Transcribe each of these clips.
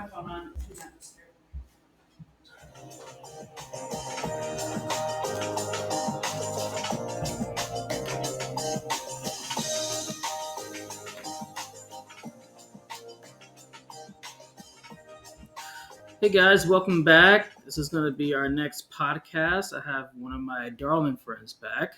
my phone on. She's not disturbed. Hey guys, welcome back. This is going to be our next podcast. I have one of my darling friends back,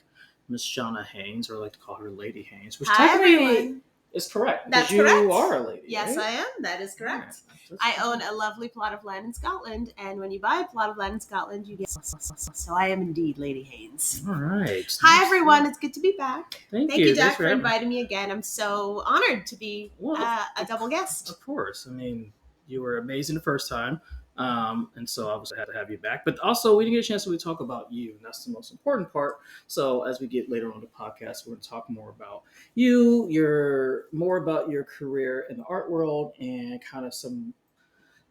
Miss Shauna Haynes, or I like to call her Lady Haynes, which Hi, technically everyone. is correct. That's because correct. You are a lady. Yes, right? I am. That is correct. Yeah, I own a lovely plot of land in Scotland, and when you buy a plot of land in Scotland, you get. So I am indeed Lady Haynes. All right. Hi, everyone. It's good to be back. Thank you, Thanks Dak, for for having me. inviting me again. I'm so honored to be a double guest. Of course. I mean, you were amazing the first time. And so I was had to have you back. But also, we didn't get a chance to really talk about you, and that's the most important part. So as we get later on the podcast, we're going to talk more about you, more about your career in the art world, and kind of some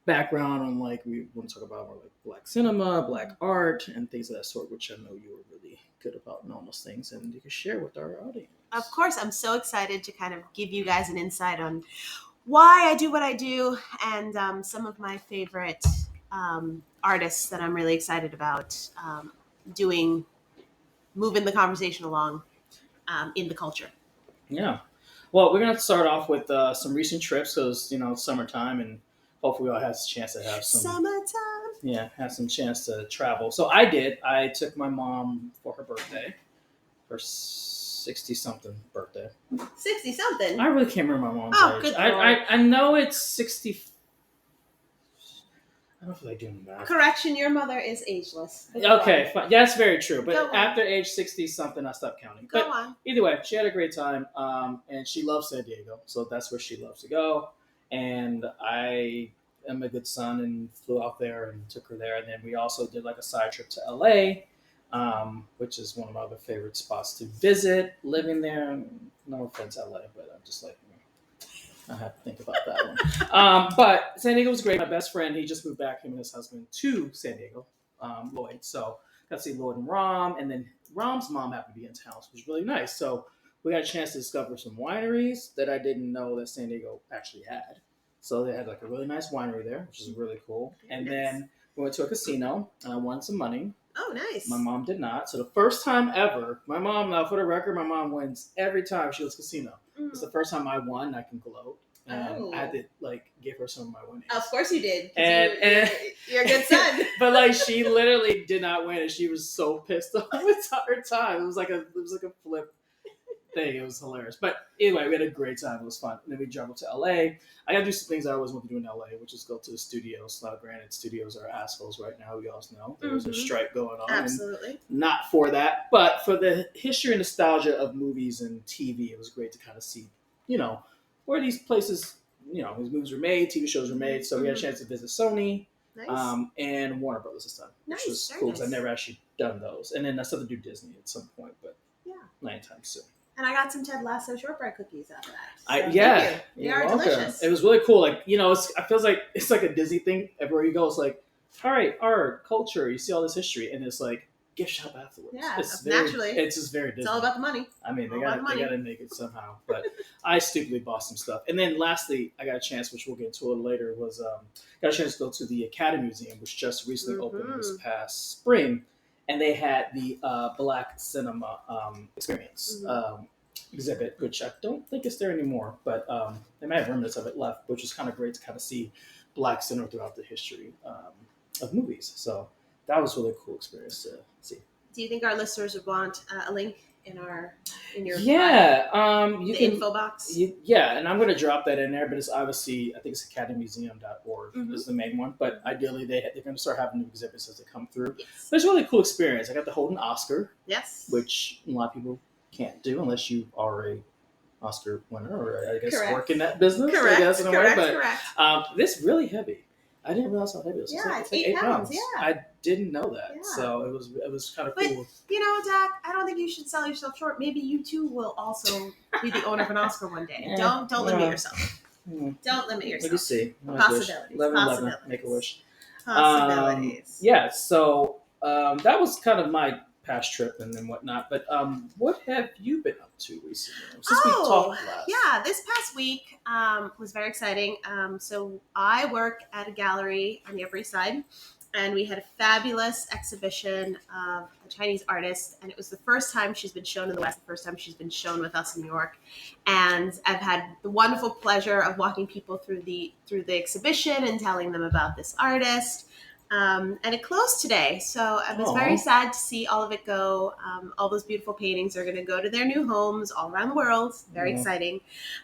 background on like we want to talk about more like Black cinema, Black art, and things of that sort, which I know you were really good about knowing those things, and you can share with our audience. Of course, I'm so excited to kind of give you guys an insight on why I do what I do, and some of my favorite artists that I'm really excited about moving the conversation along in the culture. Yeah. Well, we're going to start off with some recent trips because, it's summertime, and hopefully we'll have a chance to have some... Summertime. Yeah, have some chance to travel. So I did. I took my mom for her birthday, her 60-something birthday. 60-something? I really can't remember my mom's age. Good I know it's 60. I don't feel like doing that. Correction, your mother is ageless. Okay, fine. Yeah, that's very true. But after age 60-something, I stopped counting. Go on. Either way, she had a great time, and she loves San Diego, so that's where she loves to go. And I am a good son and flew out there and took her there. And then we also did like a side trip to LA, which is one of my other favorite spots to visit. Living there, no offense, LA, but I'm just like, I have to think about that one. But San Diego was great. My best friend, he just moved back, him and his husband, to San Diego, Lloyd. So got to see Lloyd and Rom, and then Rom's mom happened to be in town, which was really nice. So we got a chance to discover some wineries that I didn't know that San Diego actually had. So they had like a really nice winery there, which is really cool. And then we went to a casino, and I won some money. Oh, nice. My mom did not. So the first time ever, my mom, now for the record, my mom wins every time she goes to casino. It's the first time I won. I can gloat. And I had to like give her some of my winnings. Of course you did. And you're a good son. But like she literally did not win, and she was so pissed off the entire time. It was like a flip thing. It was hilarious. But anyway, we had a great time. It was fun. And then we drove up to LA. I got to do some things I always want to do in LA, which is go to the studios. Now, granted, studios are assholes right now. We all know there's a strike going on. Absolutely. Not for that, but for the history and nostalgia of movies and TV, it was great to kind of see, where these places, these movies were made, TV shows were made. So we had a chance to visit Sony and Warner Brothers this time, which was cool because I've never actually done those. And then I still have to do Disney at some point, but not anytime soon. And I got some Ted Lasso shortbread cookies out of that. So They are welcome. delicious. It was really cool. Like, I feels like it's like a Disney thing. Everywhere you go, it's like, all right, art, culture, you see all this history, and it's like gift shop afterwards. Yeah, naturally. It's just very Disney. It's all about the money. I mean, they got to make it somehow. But I stupidly bought some stuff. And then lastly, I got a chance, which we'll get into a little later, was got a chance to go to the Academy Museum, which just recently opened this past spring. And they had the Black cinema experience exhibit, which I don't think is there anymore, but they might have remnants of it left, which is kind of great to kind of see Black cinema throughout the history of movies. So that was a really cool experience to see. Do you think our listeners would want a link in your info box? And I'm going to drop that in there, but it's obviously, I think it's academymuseum.org is the main one, but ideally they're going to start having new exhibits as they come through. Yes. But it's a really cool experience. I got to hold an Oscar, which a lot of people can't do unless you are a Oscar winner or I guess work in that business. Correct. This really heavy. I didn't realize how heavy it was. Yeah, it's 8 pounds. Yeah. I didn't know that. Yeah. So it was kind of cool. But, Dak, I don't think you should sell yourself short. Maybe you too will also be the owner of an Oscar one day. Don't limit yourself. Don't limit yourself. Let me see. Possibilities. 11, make a wish. Possibilities. So that was kind of my past trip and then whatnot. But what have you been up to recently since we talked last? Yeah, this past week was very exciting. So I work at a gallery on the Upper East Side, and we had a fabulous exhibition of a Chinese artist, and it was the first time she's been shown in the West, the first time she's been shown with us in New York. And I've had the wonderful pleasure of walking people through the exhibition and telling them about this artist. And it closed today, so I was very sad to see all of it go. All those beautiful paintings are going to go to their new homes all around the world. Very exciting.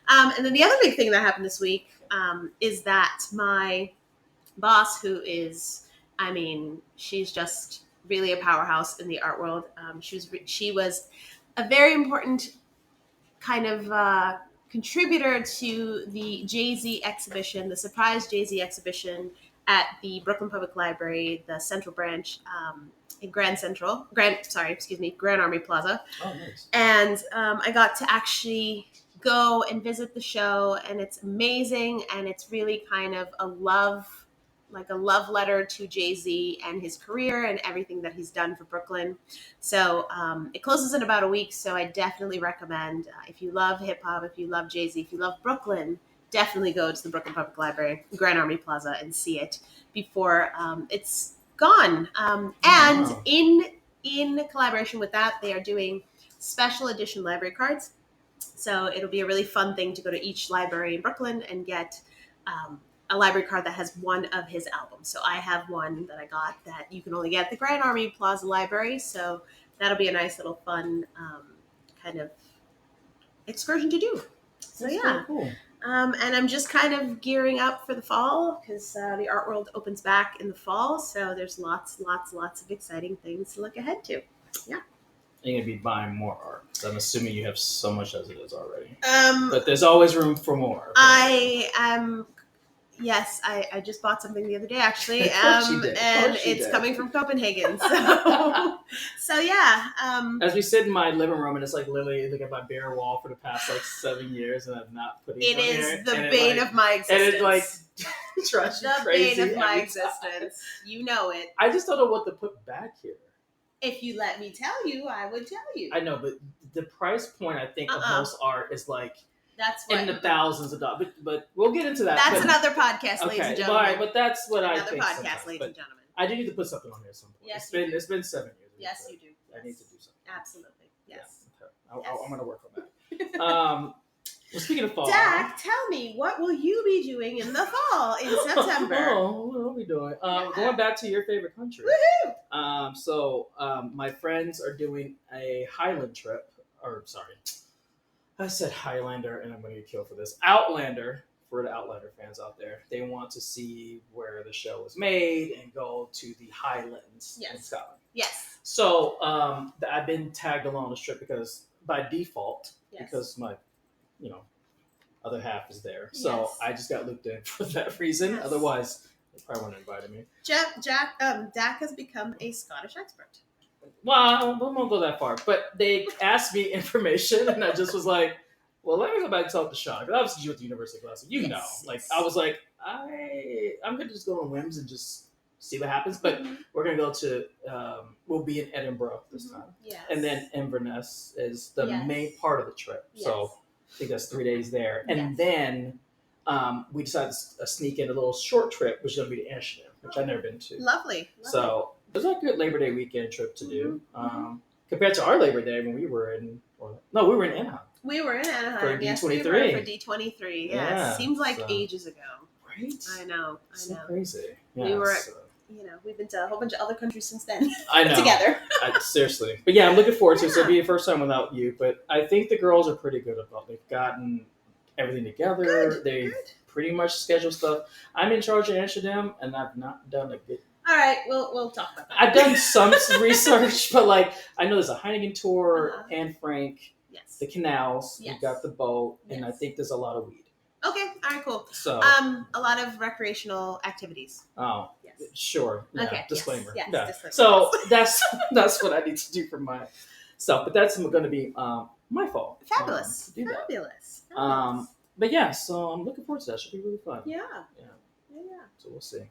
And then the other big thing that happened this week is that my boss, who is, I mean, she's just really a powerhouse in the art world. She was a very important kind of contributor to the Jay-Z exhibition, the surprise Jay-Z exhibition at the Brooklyn Public Library, the Central Branch in Grand Army Plaza. Oh, nice. And I got to actually go and visit the show, and it's amazing, and it's really kind of a love letter to Jay-Z and his career and everything that he's done for Brooklyn. So it closes in about a week, so I definitely recommend, if you love hip-hop, if you love Jay-Z, if you love Brooklyn, definitely go to the Brooklyn Public Library, Grand Army Plaza, and see it before it's gone. And in collaboration with that, they are doing special edition library cards. So it'll be a really fun thing to go to each library in Brooklyn and get a library card that has one of his albums. So I have one that I got that you can only get at the Grand Army Plaza Library. So that'll be a nice little fun kind of excursion to do. So That's yeah. cool. And I'm just kind of gearing up for the fall because the art world opens back in the fall. So there's lots of exciting things to look ahead to. Yeah. You're going to be buying more art. So I'm assuming you have so much as it is already. But there's always room for more. Yes, I just bought something the other day, actually. And it's coming from Copenhagen. So yeah. As we sit in my living room, and it's like literally look at my bare wall for the past 7 years, and I've not put it on is there. The bane of my existence. And it drives you crazy. The bane of my existence. You know it. I just don't know what to put back here. If you let me tell you, I would tell you. I know, but the price point, I think, of most art is that's in the thousands of dollars. But we'll get into that. That's another podcast, ladies and gentlemen. Right, but that's what I think. Another podcast, ladies and gentlemen. I do need to put something on here at some point. Yes, it's been 7 years. Yes, you do. I need to do something. Absolutely. Yes. Yeah, okay. I'm going to work on that. Well, speaking of fall, Dak, tell me, what will you be doing in the fall in September? What will we be doing? Going back to your favorite country. Woohoo! So my friends are doing a Highland trip. Or, sorry. I said Highlander, and I'm going to get killed for this. Outlander, for the Outlander fans out there. They want to see where the show was made and go to the Highlands in Scotland. Yes. So I've been tagged along this trip because by default, because my other half is there. So I just got looped in for that reason. Yes. Otherwise, they probably wouldn't have invited me. Dak has become a Scottish expert. Well, we won't go that far. But they asked me information, and I just was like, well, let me go back and talk to Shauna. Because obviously, you went to University of Glasgow. I was like, I'm going to just go on whims and just see what happens. But we're going to go to, we'll be in Edinburgh this time. Yes. And then Inverness is the main part of the trip. Yes. So I think that's 3 days there. And then we decided to sneak in a little short trip, which is going to be to Amsterdam, which I've never been to. Lovely. So it was a good Labor Day weekend trip to do. Compared to our Labor Day when we were in Orlando. No, we were in Anaheim. We were in Anaheim. For D23. Yes, we were for D23. Yes. Yeah, Seems like ages ago. Right? I know. So crazy. Yeah, we were, we've been to a whole bunch of other countries since then. I know. Together. Seriously. But yeah, I'm looking forward to it. So it'll be the first time without you. But I think the girls are pretty good about it. They've gotten everything together. They pretty much schedule stuff. I'm in charge of Amsterdam, and I've not done a good. All right, we'll talk about that. I've done some research, but I know there's a Heineken tour, Anne Frank, the canals, we got the boat, and I think there's a lot of weed. Okay, all right, cool. So a lot of recreational activities. Oh, sure. Yeah, okay. Disclaimer. Yes, yeah. disclaimer. So that's what I need to do for myself, but that's going to be my fault. Fabulous. To do that. Fabulous. But yeah, so I'm looking forward to that. Should be really fun. Yeah. So we'll see.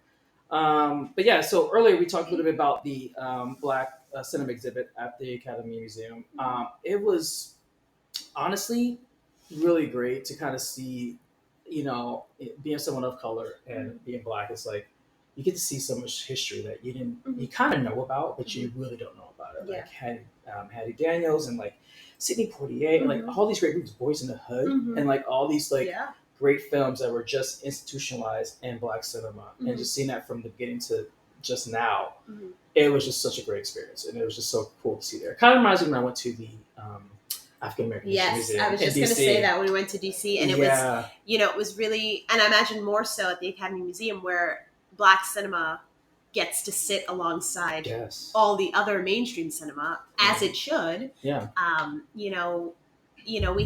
But yeah, so earlier we talked a little bit about the Black cinema exhibit at the Academy Museum. It was honestly really great to kind of see, being someone of color and being Black. It's like you get to see so much history that you didn't, you kind of know about, but you really don't know about it. Like Hattie Daniels and like Sidney Poitier and like all these great movies, Boys in the Hood, and like all these like great films that were just institutionalized in Black cinema, and just seeing that from the beginning to just now, it was just such a great experience, and it was just so cool to see there. It kind of reminds me when I went to the African American Museum. I was just going to say that when we went to DC, and it was, it was really, and I imagine more so at the Academy Museum where Black cinema gets to sit alongside all the other mainstream cinema, as it should. We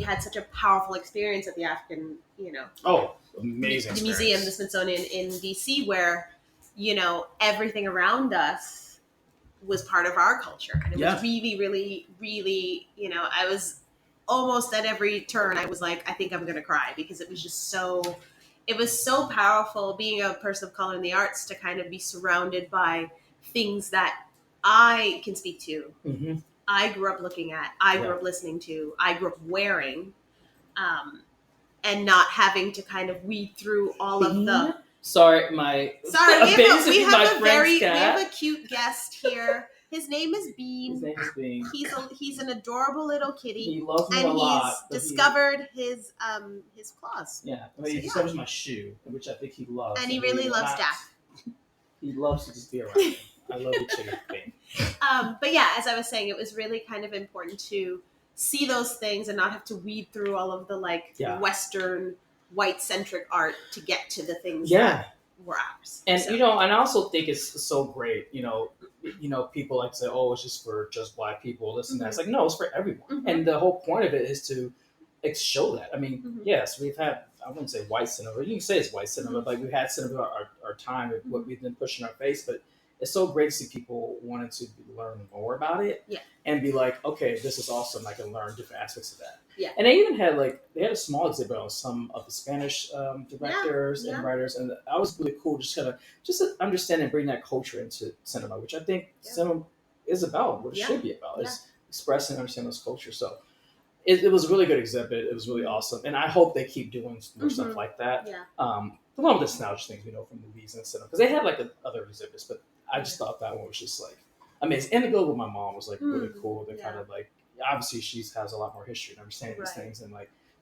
had such a powerful experience at the African, amazing the museum, the Smithsonian in DC, where, everything around us was part of our culture. And it was really, really, really, I was almost at every turn, I was like, I think I'm going to cry, because it was just it was so powerful being a person of color in the arts to kind of be surrounded by things that I can speak to. I grew up looking at, I grew up listening to, I grew up wearing, and not having to kind of weed through all of the... Sorry, we have a cute guest here. His name is Bean. He's an adorable little kitty. He loves me a lot. He's discovered his claws. Yeah, he discovered my shoe, which I think he loves. And he really loves Dak. He loves to just be around me. I love the chicken thing. But yeah, as I was saying, it was really kind of important to see those things and not have to weed through all of the Western white-centric art to get to the things that were ours. And and I also think it's so great, people like to say, oh, it's just for just Black people, this and that. It's like, no, it's for everyone. And the whole point of it is to show that. I mean, yes, we've had, I wouldn't say white cinema, you can say it's white cinema, but we've had cinema our time, what we've been pushing our face, but it's so great to see people wanting to learn more about it and be like, okay, this is awesome. I can learn different aspects of that. And they even had a small exhibit on some of the Spanish directors and writers, and that was really cool. Just to understand and bring that culture into cinema, which I think cinema is about, what it should be about, is expressing and understanding those cultures. So it was a really good exhibit. It was really awesome, and I hope they keep doing more stuff like that. Along with the nostalgia things we know from movies and cinema, because they had other exhibits, but I just thought that one was just amazing. And to go with my mom was really cool. To kind of obviously she has a lot more history and understanding these things, and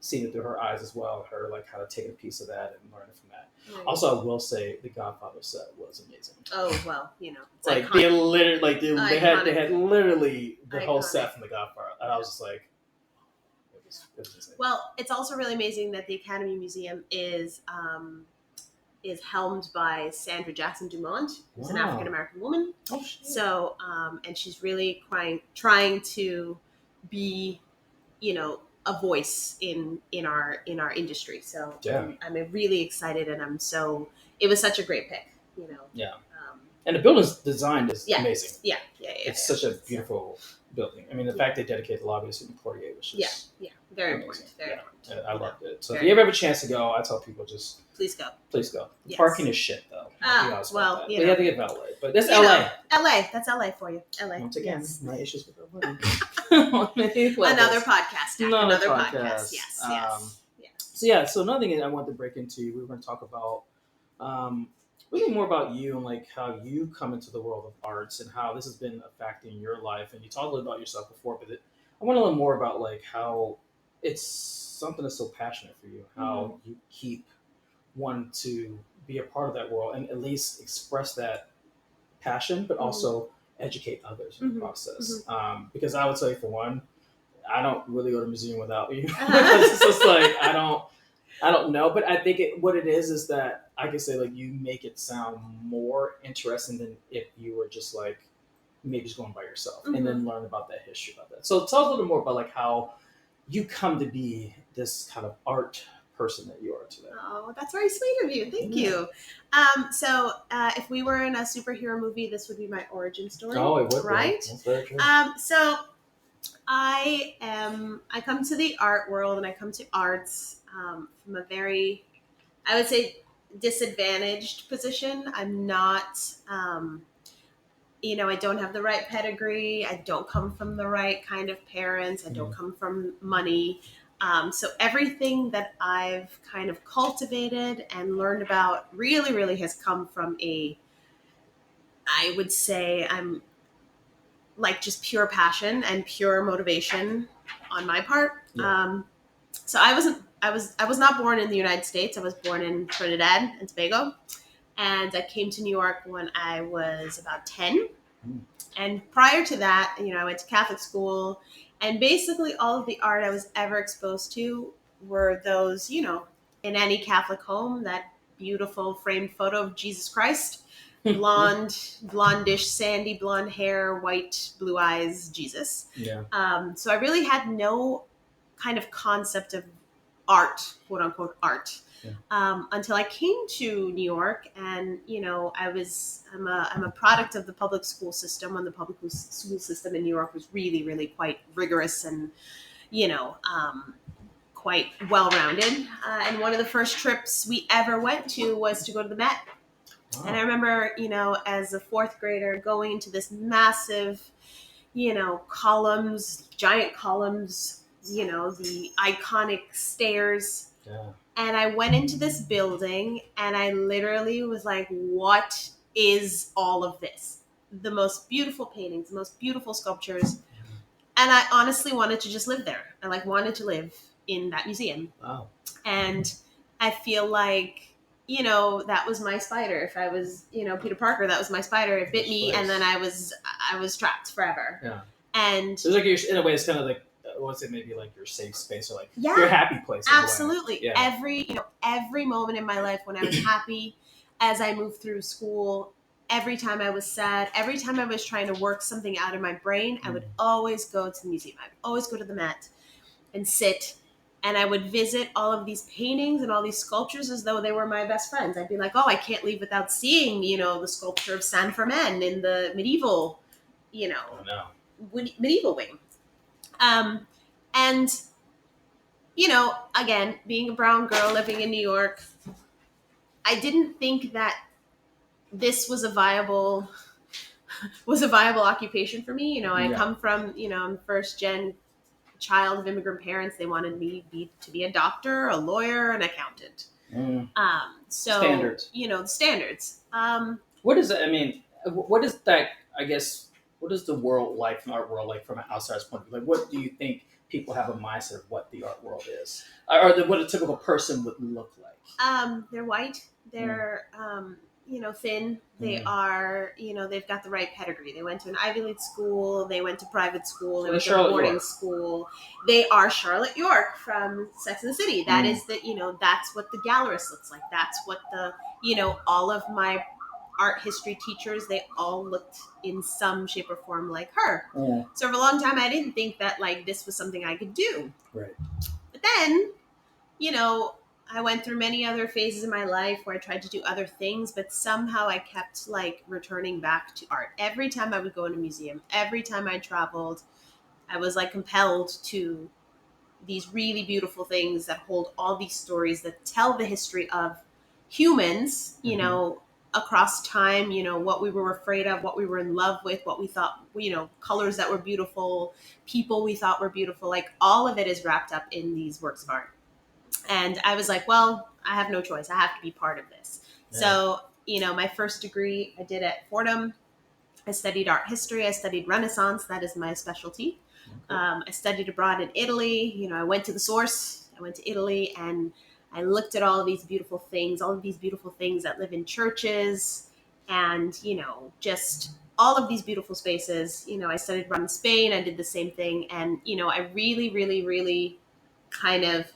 seeing it through her eyes as well. Her kind of taking a piece of that and learning from that. Also, I will say the Godfather set was amazing. Oh well, it's they literally they had literally the whole set from the Godfather, and I was just like, it was insane. Well, it's also really amazing that the Academy Museum is helmed by Sandra Jackson Dumont, who's an African American woman. Oh, shit. So, and she's really trying to be, a voice in our industry. So I'm really excited, and it was such a great pick, And the building's design is amazing. It's such a beautiful building. I mean, the fact they dedicated the lobby to Sidney Poitier was just very amazing. important. Very important. I loved it. So if you ever have a chance to go, I tell people just please go. Yes. Parking is shit though. Well, you have to get valet, but that's LA. That's LA for you. LA. Once again, my issues with LA. Another podcast. Another podcast. Yes. So another thing I wanted to break into, we were going to talk about really more about you and how you come into the world of arts and how this has been affecting your life. And you talked a little about yourself before, but I want to learn more about how it's something that's so passionate for you, how you keep wanting to be a part of that world and at least express that passion, but also educate others in the process. Because I would say, for one, I don't really go to the museum without you. It's just I don't know, but I think what it is that I can say you make it sound more interesting than if you were just maybe just going by yourself and then learn about that history about that. So tell us a little more about how you come to be this kind of art person that you are today. Oh, that's very sweet of you. Thank you. So if we were in a superhero movie, this would be my origin story. Oh, it would, right? Be. That's very true. So I come to the art world and I come to arts from a very, I would say, disadvantaged position. I'm not I don't have the right pedigree. I don't come from the right kind of parents. I don't come from money. So everything that I've kind of cultivated and learned about really, really has come from I would say I'm like just pure passion and pure motivation on my part. Yeah. So I was not born in the United States. I was born in Trinidad and Tobago, and I came to New York when I was about 10. And prior to that, I went to Catholic school, and basically all of the art I was ever exposed to were those, in any Catholic home, that beautiful framed photo of Jesus Christ, blondish, sandy blonde hair, white, blue eyes, Jesus. Yeah. So I really had no kind of concept of art, quote unquote art, until I came to New York. And I'm a product of the public school system, when the public school system in New York was really, really quite rigorous and quite well-rounded. And one of the first trips we ever went to was to go to the Met. Wow. And I remember, as a fourth grader, going into this massive, columns, giant columns, the iconic stairs. Yeah. And I went into this building and I literally was like, what is all of this? The most beautiful paintings, the most beautiful sculptures. And I honestly wanted to just live there. I wanted to live in that museum. Wow. And I feel like, that was my spider. If I was, Peter Parker, that was my spider. It bit me, and then I was trapped forever. Yeah. And it's like in a way, it's kind of like, what's it, maybe like your safe space, or like yeah, your happy place. Absolutely. Yeah. Every moment in my life when I was happy, as I moved through school, every time I was sad, every time I was trying to work something out of my brain, I would always go to the museum. I would always go to the Met and sit. And I would visit all of these paintings and all these sculptures as though they were my best friends. I'd be like, oh, I can't leave without seeing, the sculpture of San Fermin in the medieval, medieval wing. And, again, being a brown girl living in New York, I didn't think that this was a viable occupation for me. I come from, I'm first gen child of immigrant parents. They wanted me to be a doctor, a lawyer, an accountant. So standards. The standards. What is that? I mean, what is that? I guess, what is the world like, art world like, from an outsider's point of view? Like, what do you think people have a mindset of what the art world is, or what a typical person would look like? They're white. They're thin. They are, they've got the right pedigree. They went to an Ivy League school. They went to private school. They went to boarding school. They are Charlotte York from Sex and the City. That is that's what the gallerist looks like. That's what all of my art history teachers, they all looked in some shape or form like her. So for a long time, I didn't think that this was something I could do. Right. But then, I went through many other phases in my life where I tried to do other things, but somehow I kept returning back to art. Every time I would go in a museum, every time I traveled, I was compelled to these really beautiful things that hold all these stories that tell the history of humans, across time, what we were afraid of, what we were in love with, what we thought, colors that were beautiful, people we thought were beautiful, all of it is wrapped up in these works of art. And I was like, well, I have no choice. I have to be part of this. Yeah. So, my first degree I did at Fordham. I studied art history. I studied Renaissance. That is my specialty. Okay. I studied abroad in Italy. I went to the source. I went to Italy and I looked at all of these beautiful things that live in churches and, just all of these beautiful spaces. I studied abroad in Spain. I did the same thing. And, I really, really, really kind of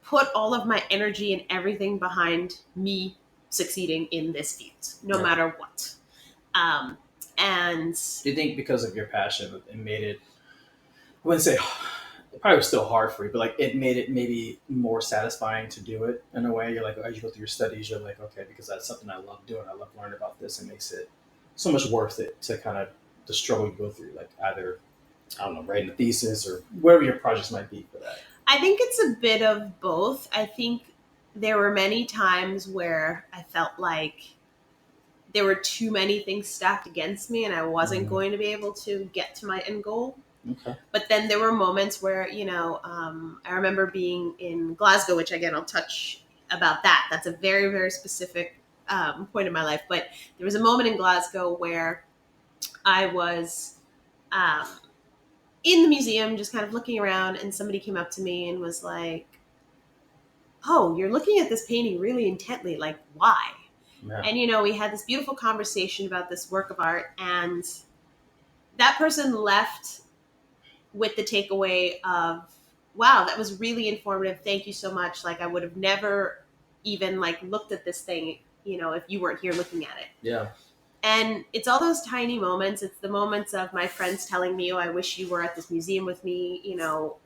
put all of my energy and everything behind me succeeding in this field, no matter what. And do you think because of your passion, it made it, I wouldn't say, it probably was still hard for you, but it made it maybe more satisfying to do it in a way? You're like, as you go through your studies, you're like, okay, because that's something I love doing. I love learning about this. It makes it so much worth it to kind of the struggle you go through, either, I don't know, writing a thesis or whatever your projects might be for that. I think it's a bit of both. I think there were many times where I felt like there were too many things stacked against me and I wasn't going to be able to get to my end goal. Okay. But then there were moments where, I remember being in Glasgow, which again, I'll touch about that. That's a very, very specific point in my life. But there was a moment in Glasgow where I was in the museum, just kind of looking around, and somebody came up to me and was like, "Oh, you're looking at this painting really intently. Like, why?" Yeah. And, we had this beautiful conversation about this work of art, and that person left with the takeaway of, wow, that was really informative. Thank you so much. Like, I would have never even looked at this thing, if you weren't here looking at it. Yeah. And it's all those tiny moments. It's the moments of my friends telling me, "Oh, I wish you were at this museum with me."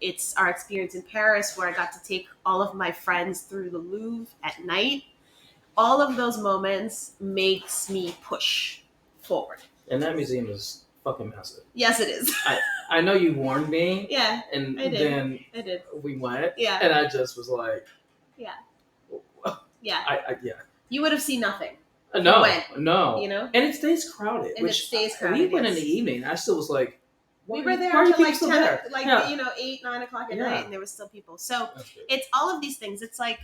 It's our experience in Paris where I got to take all of my friends through the Louvre at night. All of those moments makes me push forward. And that museum is fucking massive. Yes, it is. I know you warned me. Yeah. And I did. then I did. we went. Yeah. And I just was like, yeah. Yeah. You would have seen nothing. No. And it stays crowded. And it stays crowded. We went in the evening. I still was like, we were there until until 10, 8, 9 o'clock at night, and there was still people. So it's all of these things. It's like,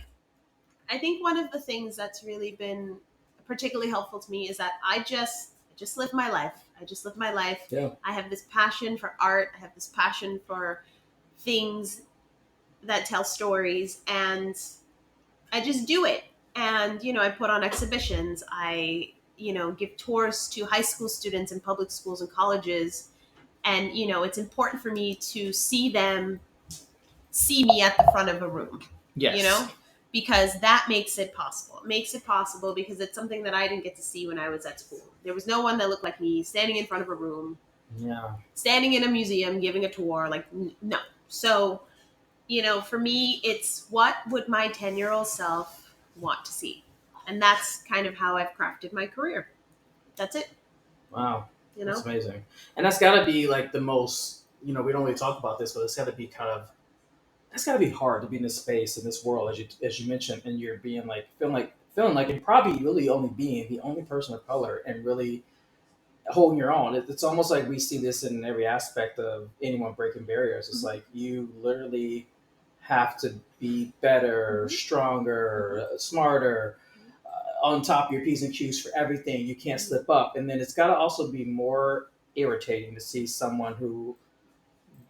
I think one of the things that's really been particularly helpful to me is that I just live my life. I just live my life. Yeah. I have this passion for art. I have this passion for things that tell stories, and I just do it. And, I put on exhibitions. I, give tours to high school students and public schools and colleges. And, it's important for me to see them see me at the front of a room. Yes. Because that makes it possible. It makes it possible because it's something that I didn't get to see when I was at school. There was no one that looked like me standing in front of a room. Yeah. Standing in a museum, giving a tour. No. So, for me, it's what would my 10-year-old self want to see? And that's kind of how I've crafted my career. That's it. Wow. That's amazing. And that's got to be the most, we don't really talk about this, but it's got to be that's got to be hard to be in this space, in this world, as you mentioned, and you're being feeling like, and probably really only being the only person of color and really holding your own. It's almost like we see this in every aspect of anyone breaking barriers. It's like you literally have to be better, stronger, smarter, on top of your P's and Q's for everything. You can't slip up. And then it's got to also be more irritating to see someone who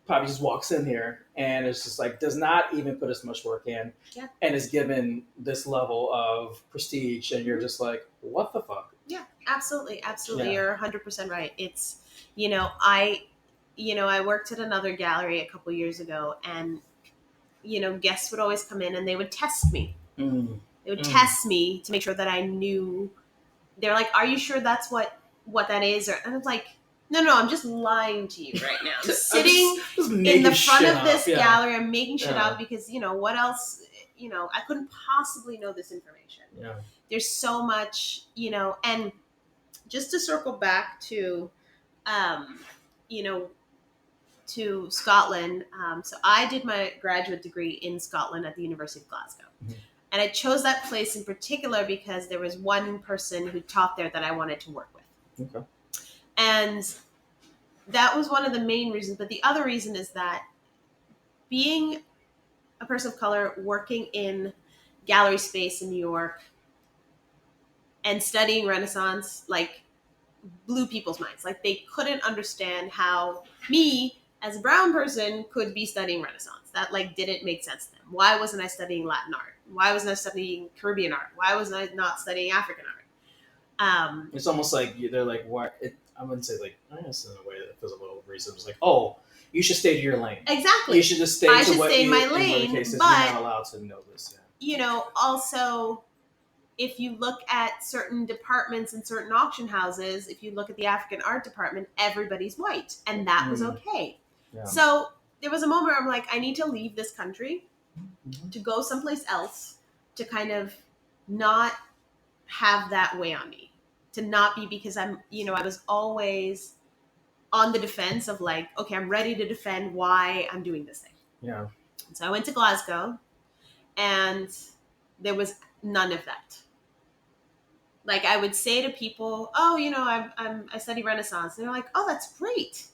probably just walks in here and it's just does not even put as much work in and is given this level of prestige. And you're just like, what the fuck? Yeah, absolutely. Absolutely. Yeah. You're 100% right. It's, I worked at another gallery a couple years ago, and, guests would always come in and they would test me. Mm. They would test me to make sure that I knew. They're like, "Are you sure that's what that is?" And I was like, No, I'm just lying to you right now. I'm sitting in the front of this gallery. I'm making shit up because, what else, I couldn't possibly know this information. Yeah. There's so much, and just to circle back to, to Scotland. So I did my graduate degree in Scotland at the University of Glasgow. Mm-hmm. And I chose that place in particular because there was one person who taught there that I wanted to work with. Okay. And that was one of the main reasons. But the other reason is that being a person of color working in gallery space in New York and studying Renaissance, blew people's minds. They couldn't understand how me, as a brown person, could be studying Renaissance. That didn't make sense to them. Why wasn't I studying Latin art? Why wasn't I studying Caribbean art? Why was I not studying African art? It's almost like they're like, what? I wouldn't say I guess in a way that feels a little reasonable. It's like, oh, you should stay to your lane. Exactly. You should just stay I to should what stay you, in my lane. In cases, but, you're not allowed to know this. Yeah. Also, if you look at certain departments and certain auction houses, if you look at the African art department, everybody's white. And that was okay. Yeah. So there was a moment where I'm like, I need to leave this country to go someplace else to kind of not have that weigh on me. To not be, because I'm, I was always on the defense of okay, I'm ready to defend why I'm doing this thing. Yeah. And so I went to Glasgow and there was none of that. Like I would say to people, "Oh, I study Renaissance," and they're like, "Oh, that's great,"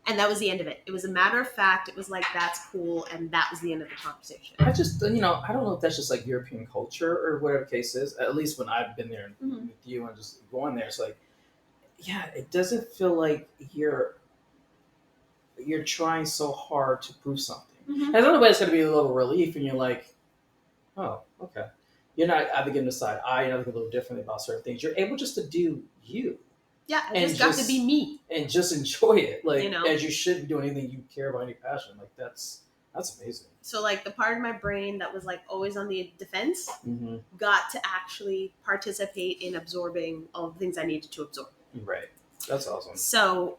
and that was the end of it. It was a matter of fact. It was like, "That's cool," and that was the end of the conversation. I just, I don't know if that's just like European culture or whatever the case is. At least when I've been there with you and just going there, it's like, yeah, it doesn't feel like you're trying so hard to prove something. Mm-hmm. And otherwise, it's going to be a little relief, and you're like, oh, okay. You're not advocating the side. I think a little differently about certain things. You're able just to do you. Yeah, I just got to be me. And just enjoy it. Like, as you should be doing anything you care about, any passion. Like, that's amazing. So, like, the part of my brain that was, like, always on the defense got to actually participate in absorbing all the things I needed to absorb. Right. That's awesome. So,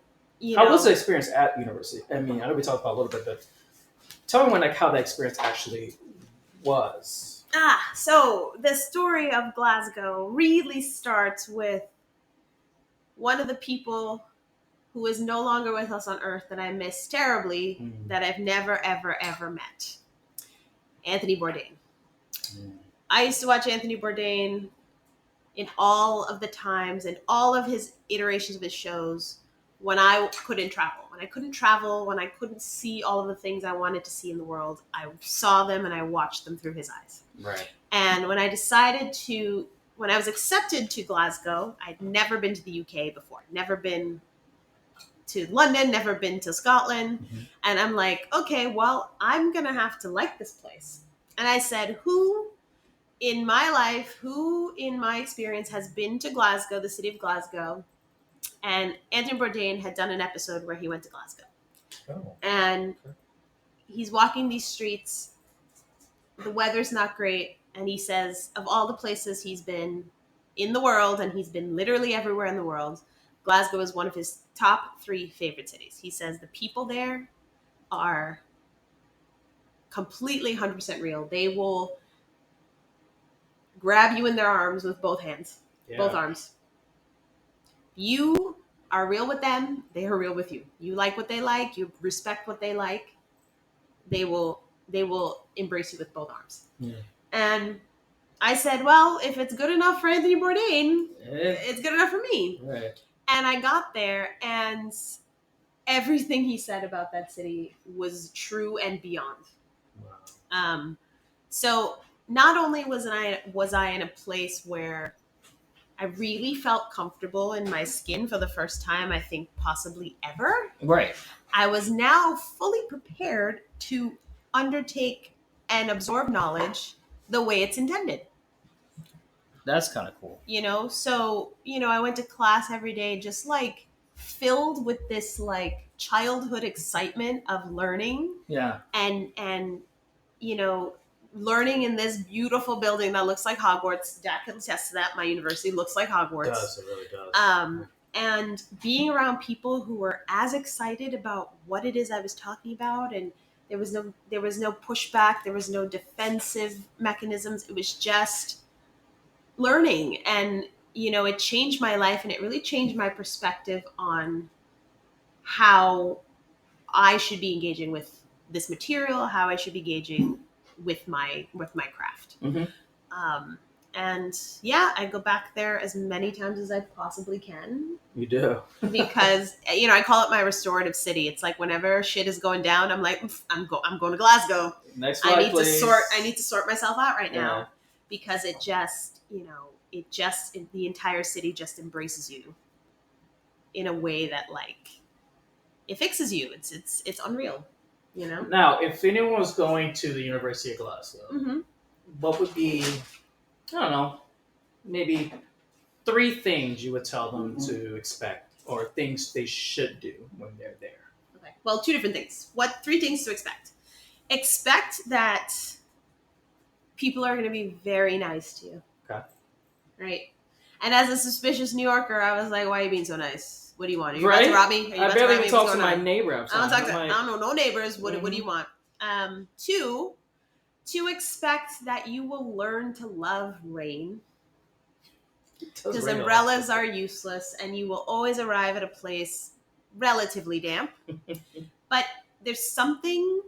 How was the experience at university? I mean, I know we talked about it a little bit, but tell me how that experience actually was. So the story of Glasgow really starts with one of the people who is no longer with us on Earth that I miss terribly, that I've never, ever, ever met. Anthony Bourdain. I used to watch Anthony Bourdain in all of the times and all of his iterations of his shows when I couldn't travel. When I couldn't see all of the things I wanted to see in the world, I saw them and I watched them through his eyes. Right. And when I was accepted to Glasgow, I'd never been to the UK before. Never been to London, never been to Scotland. And I'm like, okay, well, I'm going to have to like this place. And I said, who in my experience has been to Glasgow, the city of Glasgow? And Anthony Bourdain had done an episode where he went to Glasgow. Oh. And he's walking these streets. The weather's not great. And he says, of all the places he's been in the world, and he's been literally everywhere in the world, Glasgow is one of his top 3 favorite cities. He says the people there are completely 100% real. They will grab you in their arms with both hands, both arms. You are real with them. They are real with you. You like what they like. You respect what they like. They will embrace you with both arms. Yeah. And I said, well, if it's good enough for Anthony Bourdain, it's good enough for me. Right. And I got there, and everything he said about that city was true and beyond. Wow. So not only was I in a place where I really felt comfortable in my skin for the first time, I think possibly ever. Right. I was now fully prepared to undertake and absorb knowledge the way it's intended. That's kind of cool. So, I went to class every day just like filled with this like childhood excitement of learning. Yeah. And learning in this beautiful building that looks like Hogwarts. Jack can attest to that. My university looks like Hogwarts. It does. It really does. And being around people who were as excited about what it is I was talking about, and there was no pushback, there was no defensive mechanisms. It was just learning, and it changed my life, and it really changed my perspective on how I should be engaging with this material, how I should be engaging with my craft. And I go back there as many times as I possibly can. You do. Because I call it my restorative city. It's like whenever shit is going down, I'm like, I'm going to Glasgow. Next flight, please. I need to sort myself out right now, because it just the entire city just embraces you in a way that like it fixes you. It's unreal. Now, if anyone was going to the University of Glasgow, what would be, I don't know, maybe 3 things you would tell them to expect, or things they should do when they're there? Okay. Well, 2 different things. 3 things to expect. Expect that people are going to be very nice to you. Okay. Right. And as a suspicious New Yorker, I was like, why are you being so nice? What do you want? Are you about to rob me? I barely even talk to my neighbor. I don't know no neighbors. What do you want? 2, to expect that you will learn to love rain. Because umbrellas are useless, and you will always arrive at a place relatively damp. But there's something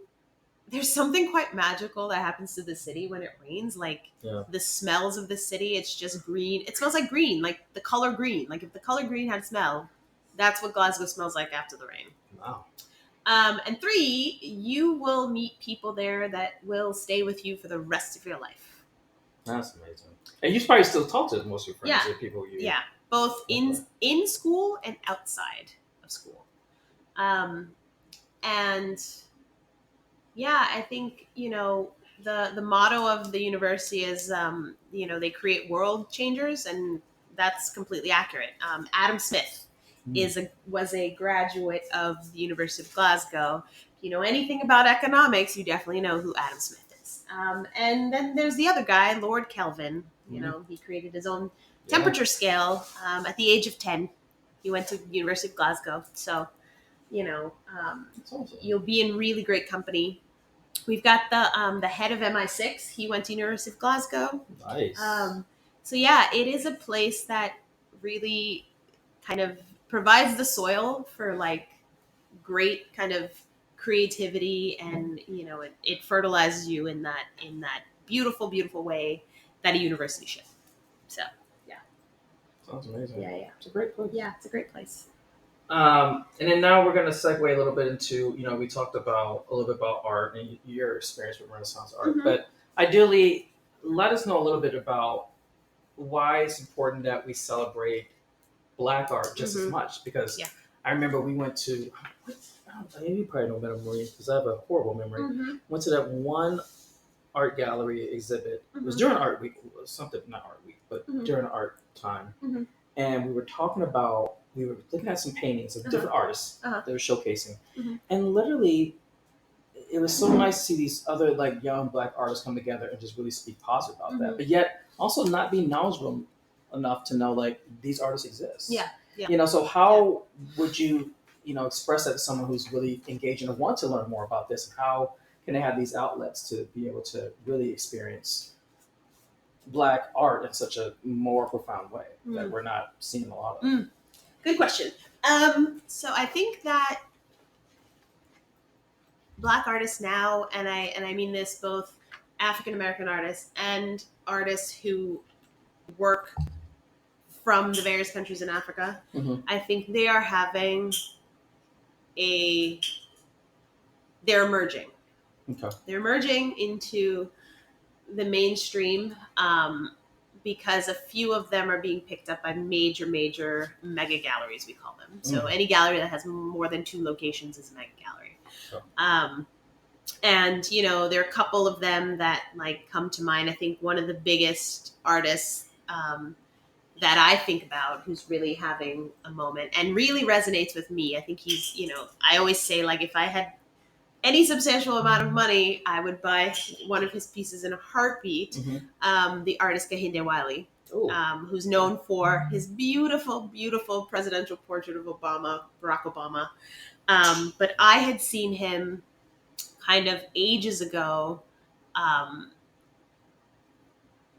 there's something quite magical that happens to the city when it rains. Like Yeah. the smells of the city, it's just green. It smells like green, like the color green. Like if the color green had a smell, that's what Glasgow smells like after the rain. Wow. And 3, you will meet people there that will stay with you for the rest of your life. That's amazing. And you probably still talk to most of your friends, Yeah. the people you. Yeah, both in school and outside of school. And yeah, I think, the motto of the university is, they create world changers, and that's completely accurate. Adam Smith was a graduate of the University of Glasgow. If you know anything about economics, you definitely know who Adam Smith is. And then there's the other guy, Lord Kelvin. He created his own temperature scale at the age of 10. He went to the University of Glasgow. So, awesome. You'll be in really great company. We've got the head of MI6. He went to University of Glasgow. Nice. So yeah, it is a place that really kind of provides the soil for like great kind of creativity, and it fertilizes you in that beautiful, beautiful way that a university should. So yeah. Sounds amazing. Yeah. It's a great place. Yeah, it's a great place. And then now we're going to segue a little bit into, we talked about a little bit about art and your experience with Renaissance art, but ideally, let us know a little bit about why it's important that we celebrate Black art just as much. Because I remember we went to, you probably don't remember Marie because I have a horrible memory. Went to that one art gallery exhibit. It was during Art Week, something, not Art Week, but during art time. And we were looking at some paintings of different artists that were showcasing. And literally, it was so nice to see these other like young Black artists come together and just really speak positive about that. But yet also not be knowledgeable enough to know like these artists exist. Yeah. So how would you, express that to someone who's really engaged and want to learn more about this? And how can they have these outlets to be able to really experience Black art in such a more profound way that we're not seeing a lot of? Good question. So I think that Black artists now, and I mean this both African American artists and artists who work from the various countries in Africa, I think they are having they're emerging. Okay. They're emerging into the mainstream because a few of them are being picked up by major mega galleries, we call them. So any gallery that has more than 2 locations is a mega gallery. Sure. And there are a couple of them that like come to mind. I think one of the biggest artists that I think about who's really having a moment and really resonates with me. I think he's, I always say like if I had any substantial amount of money, I would buy one of his pieces in a heartbeat. The artist Kehinde Wiley, who's known for his beautiful, beautiful presidential portrait of Barack Obama. But I had seen him kind of ages ago.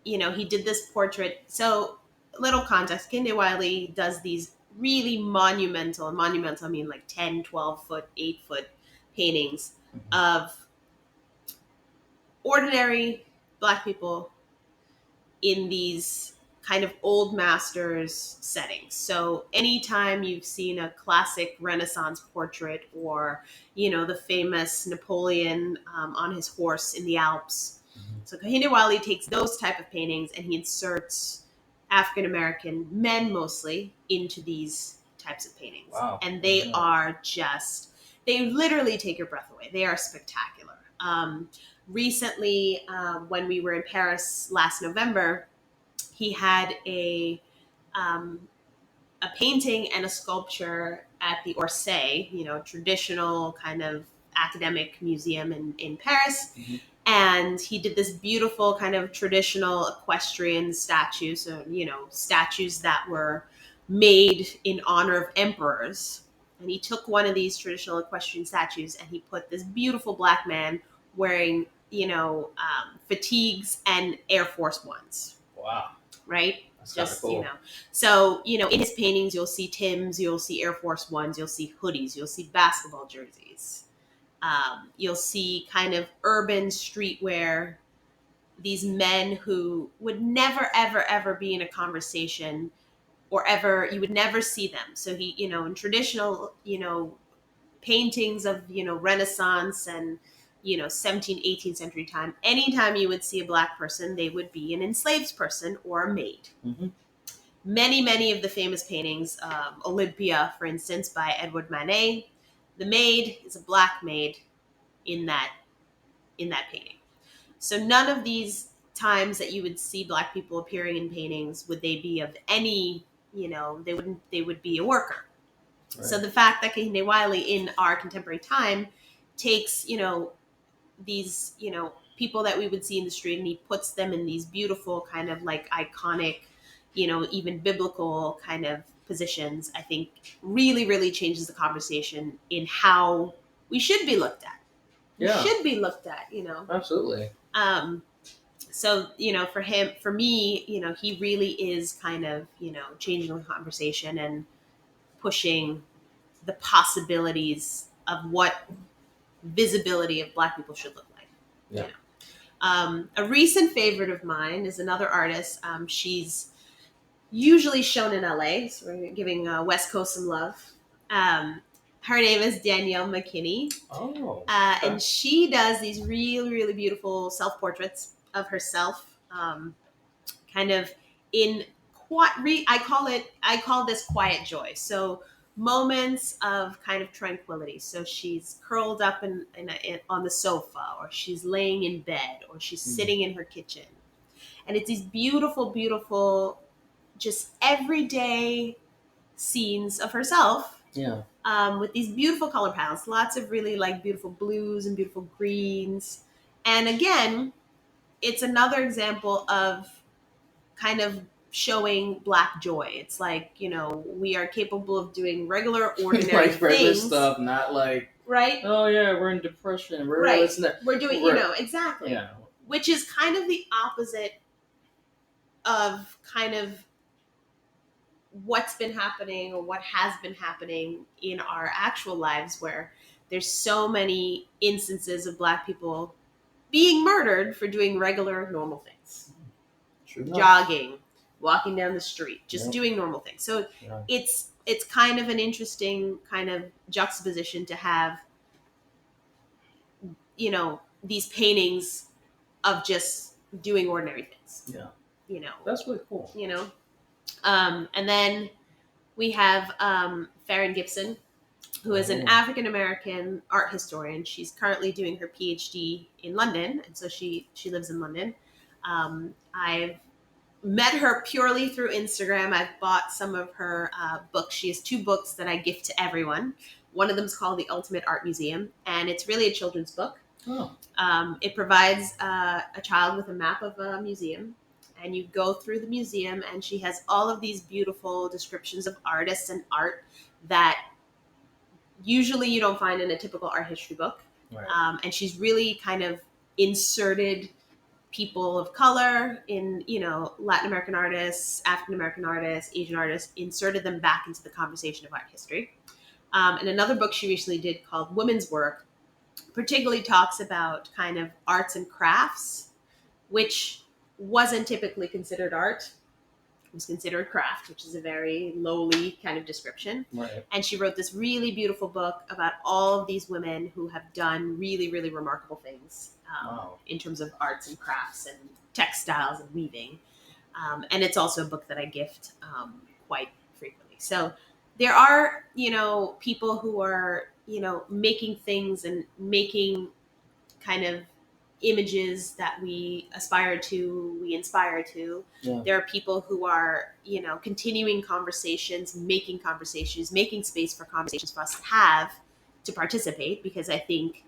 He did this portrait. So, little context, Kehinde Wiley does these really monumental, and monumental I mean like 10, 12 foot, 8 foot paintings of ordinary Black people in these kind of old masters settings. So anytime you've seen a classic Renaissance portrait or, the famous Napoleon on his horse in the Alps. So Kehinde Wiley takes those type of paintings and he inserts African-American men mostly into these types of paintings. Wow. And they are just, they literally take your breath away. They are spectacular. Recently, when we were in Paris last November, he had a painting and a sculpture at the Orsay, traditional kind of academic museum in Paris. And he did this beautiful kind of traditional equestrian statue. So, statues that were made in honor of emperors. And he took one of these traditional equestrian statues and he put this beautiful Black man wearing, fatigues and Air Force Ones. Wow. Right? That's just, cool. So, in his paintings, you'll see Timbs, you'll see Air Force Ones, you'll see hoodies, you'll see basketball jerseys. You'll see kind of urban streetwear, these men who would never, ever, ever be in a conversation or ever, you would never see them. So he, in traditional, paintings of, Renaissance and, 17th, 18th century time, anytime you would see a Black person, they would be an enslaved person or a maid. Mm-hmm. Many of the famous paintings, Olympia, for instance, by Edward Manet, the maid is a Black maid in that painting. So none of these times that you would see Black people appearing in paintings would they be of any, they would be a worker. Right. So the fact that Kehinde Wiley in our contemporary time takes, these, people that we would see in the street, and he puts them in these beautiful kind of like iconic, even biblical kind of positions, I think really, really changes the conversation in how we should be looked at. Yeah. Should be looked at, Absolutely. So, for me, he really is kind of, changing the conversation and pushing the possibilities of what visibility of Black people should look like. Yeah. A recent favorite of mine is another artist. She's usually shown in LA, so we're giving West Coast some love. Her name is Danielle McKinney. Oh. Okay. And she does these really, really beautiful self-portraits of herself, kind of in I call this quiet joy. So moments of kind of tranquility. So she's curled up on the sofa, or she's laying in bed, or she's sitting in her kitchen. And it's these beautiful, beautiful, just everyday scenes of herself. Yeah. With these beautiful color palettes, lots of really like beautiful blues and beautiful greens. And again, it's another example of kind of showing Black joy. It's like, we are capable of doing regular, ordinary like regular things. stuff, not like, right? Oh yeah, we're in depression. We're right. We're doing, exactly. Yeah. Which is kind of the opposite of kind of what's been happening or what has been happening in our actual lives, where there's so many instances of Black people being murdered for doing regular, normal things. True Jogging, walking down the street, just Yep. doing normal things. So Yeah. it's kind of an interesting kind of juxtaposition to have, these paintings of just doing ordinary things. Yeah. That's really cool. And then we have Farron Gibson, who is an African American art historian. She's currently doing her PhD in London, and so she lives in London. I've met her purely through Instagram. I've bought some of her books. She has 2 books that I gift to everyone. One of them is called The Ultimate Art Museum, and it's really a children's book. Oh. It provides a child with a map of a museum, and you go through the museum, and she has all of these beautiful descriptions of artists and art that usually you don't find in a typical art history book. Right. And she's really kind of inserted people of color in, Latin American artists, African American artists, Asian artists, inserted them back into the conversation of art history. And another book she recently did called Women's Work particularly talks about kind of arts and crafts, which wasn't typically considered art. It was considered craft, which is a very lowly kind of description. Right. And she wrote this really beautiful book about all of these women who have done really, really remarkable things in terms of arts and crafts and textiles and weaving. And it's also a book that I gift quite frequently. So there are, people who are, making things and making kind of images that we aspire to, we inspire to. Yeah. There are people who are, continuing conversations, making space for conversations for us to have to participate, because I think,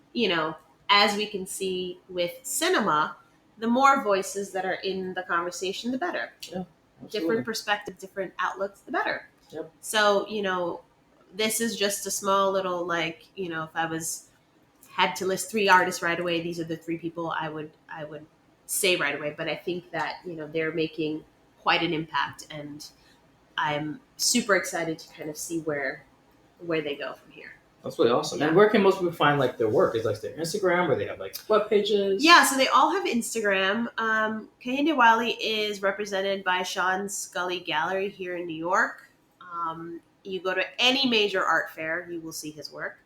as we can see with cinema, the more voices that are in the conversation, the better. Yeah, different perspectives, different outlooks, the better. Yep. So, this is just a small little, if I had to list 3 artists right away, these are the 3 people I would say right away. But I think that, they're making quite an impact, and I'm super excited to kind of see where they go from here. That's really awesome. Yeah. And where can most people find like their work? Is like their Instagram, or they have like web pages? Yeah, so they all have Instagram. Kehinde Wiley is represented by Sean Scully Gallery here in New York. You go to any major art fair, you will see his work.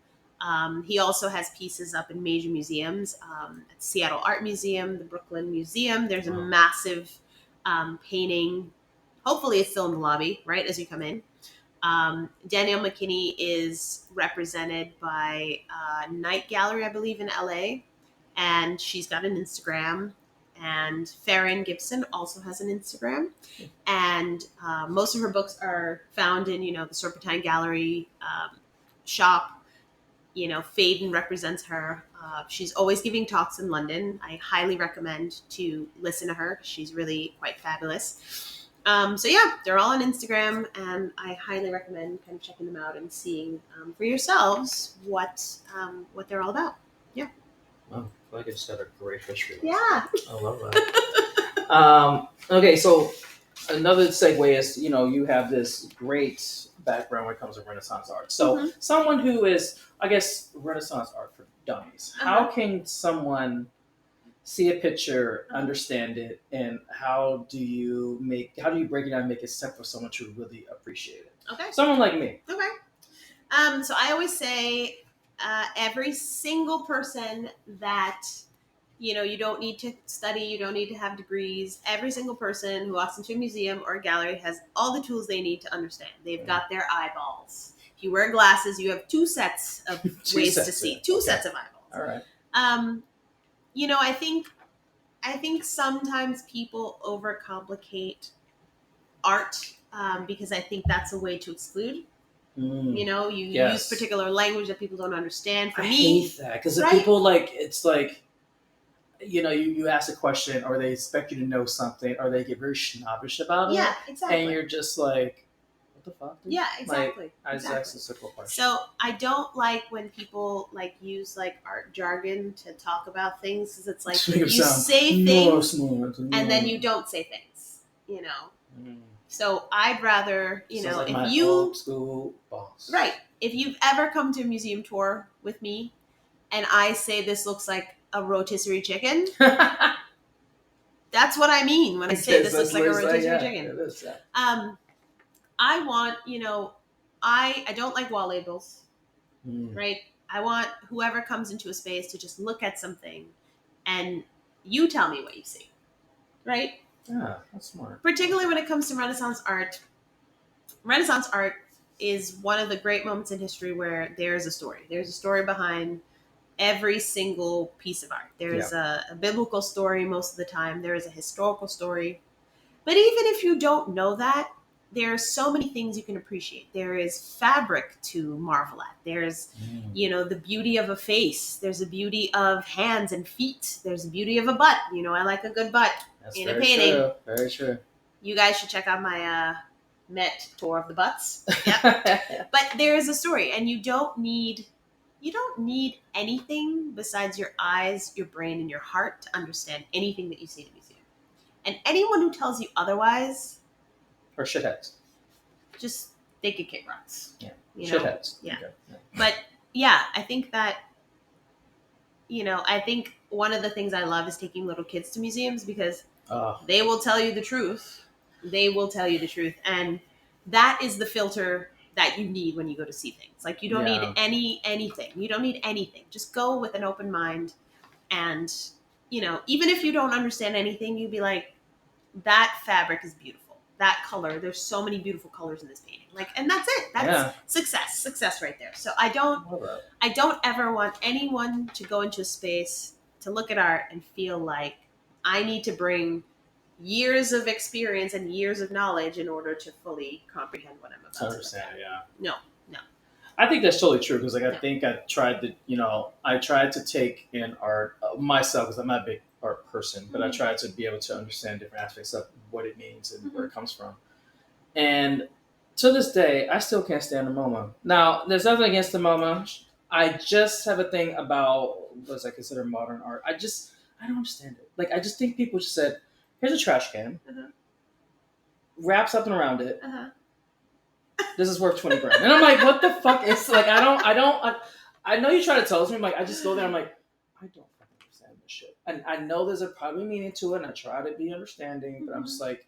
He also has pieces up in major museums, at Seattle Art Museum, the Brooklyn Museum. There's a massive painting. Hopefully it's still in the lobby, right, as you come in. Danielle McKinney is represented by Night Gallery, I believe, in LA. And she's got an Instagram. And Ferren Gibson also has an Instagram. And most of her books are found in, the Serpentine Gallery shop. Faden represents her. She's always giving talks in London. I highly recommend to listen to her. She's really quite fabulous. So yeah, they're all on Instagram, and I highly recommend kind of checking them out and seeing for yourselves what they're all about. Yeah. Wow, I feel like I just had a great history. Yeah. I love that. Okay, so another segue is, you have this great background when it comes to Renaissance art. So someone who is, I guess, Renaissance art for dummies, how can someone see a picture, understand it, and how do you break it down and make it simple for someone to really appreciate it? Okay. Someone like me. Okay. So I always say every single person that, you don't need to study, you don't need to have degrees. Every single person who walks into a museum or a gallery has all the tools they need to understand. They've got their eyeballs. If you wear glasses, you have two sets of ways to see. Two sets of eyeballs. All right. I think sometimes people overcomplicate art because I think that's a way to exclude. You use particular language that people don't understand. For I me, hate that because people it's like, you ask a question or they expect you to know something or they get very snobbish about it. Yeah, exactly. And you're just like, what the fuck? Dude? Yeah, exactly. I just asked a simple question. So I don't like when people use art jargon to talk about things because it's like you say things and then you don't say things. So I'd rather, like if my you old school boss. Right. If you've ever come to a museum tour with me and I say this looks like a rotisserie chicken, that's what I mean when I say this looks like a rotisserie chicken. It is, yeah. I want, I don't like wall labels, right? I want whoever comes into a space to just look at something and you tell me what you see, right? Yeah, that's smart. Particularly when it comes to Renaissance art. Renaissance art is one of the great moments in history where there's a story. There's a story behind every single piece of art. There's a biblical story most of the time. There is a historical story. But even if you don't know that, there are so many things you can appreciate. There is fabric to marvel at. There's, the beauty of a face. There's the beauty of hands and feet. There's the beauty of a butt. I like a good butt in a painting. True. Very true. You guys should check out my Met tour of the butts. Yep. But there is a story, and you don't need anything besides your eyes, your brain, and your heart to understand anything that you see in a museum. And anyone who tells you otherwise, or shitheads, they could kick rocks. Yeah, shitheads. Yeah. Okay. Yeah. But yeah, I think that I think one of the things I love is taking little kids to museums because they will tell you the truth. They will tell you the truth, and that is the filter that you need when you go to see things. Like you don't need anything. You don't need anything. Just go with an open mind, and even if you don't understand anything, you'd be like, that fabric is beautiful. That color, there's so many beautiful colors in this painting. And that's it. That's success right there. So I don't ever want anyone to go into a space to look at art and feel like I need to bring years of experience and years of knowledge in order to fully comprehend what I'm about to understand. No. I think that's totally true because I think I tried to take in art myself because I'm not a big art person, but I tried to be able to understand different aspects of what it means and where it comes from. And to this day, I still can't stand the MoMA. Now, there's nothing against the MoMA. I just have a thing about what I consider modern art. I don't understand it. I just think people just said, here's a trash can. Wrap something around it. This is worth 20 grand. And I'm like, what the fuck? It's like, I know you try to tell us me. I'm like, I just go there. I'm like, I don't fucking understand this shit. And I know there's a probably meaning to it. And I try to be understanding, but I'm just like,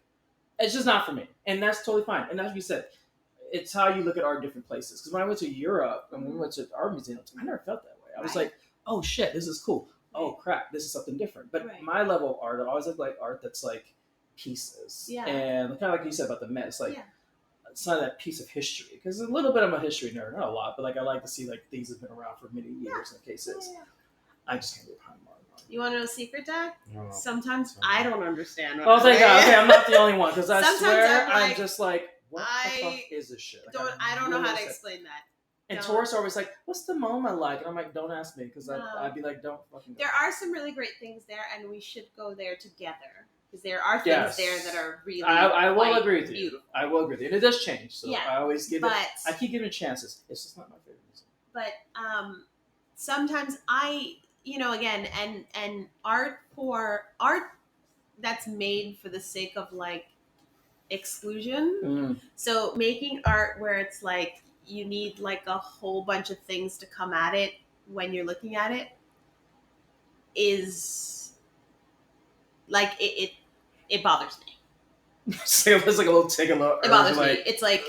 it's just not for me. And that's totally fine. And as we said, it's how you look at art in different places. Because when I went to Europe and we went to art museums, I never felt that way. I was like, oh shit, this is cool. Oh crap, this is something different. But my level of art, I always look like art that's like pieces. Yeah. And kind of like you said about the Met, it's like, it's not that piece of history. Because a little bit I'm a history nerd, not a lot, but like I like to see like things have been around for many years in cases. Yeah. I just can't get behind art. You want to know a secret, Dad? No. Sometimes I don't understand. Oh, thank God. Okay, I'm not the only one because I swear I'm just like, what the fuck is this shit? Like, I don't know how to explain that. And tourists are always like, what's the MoMA like? And I'm like, don't ask me because I'd be like, don't fucking go. There are some really great things there and we should go there together because there are things there that are really I will agree with you. Beautiful. I will agree with you. And it does change. So I always give it, I keep giving it chances. It's just not my favorite museum. But sometimes again, and art that's made for the sake of like exclusion. So making art where it's like you need like a whole bunch of things to come at it when you're looking at it is like it bothers me. So it was like a little take a look. It bothers me. It's like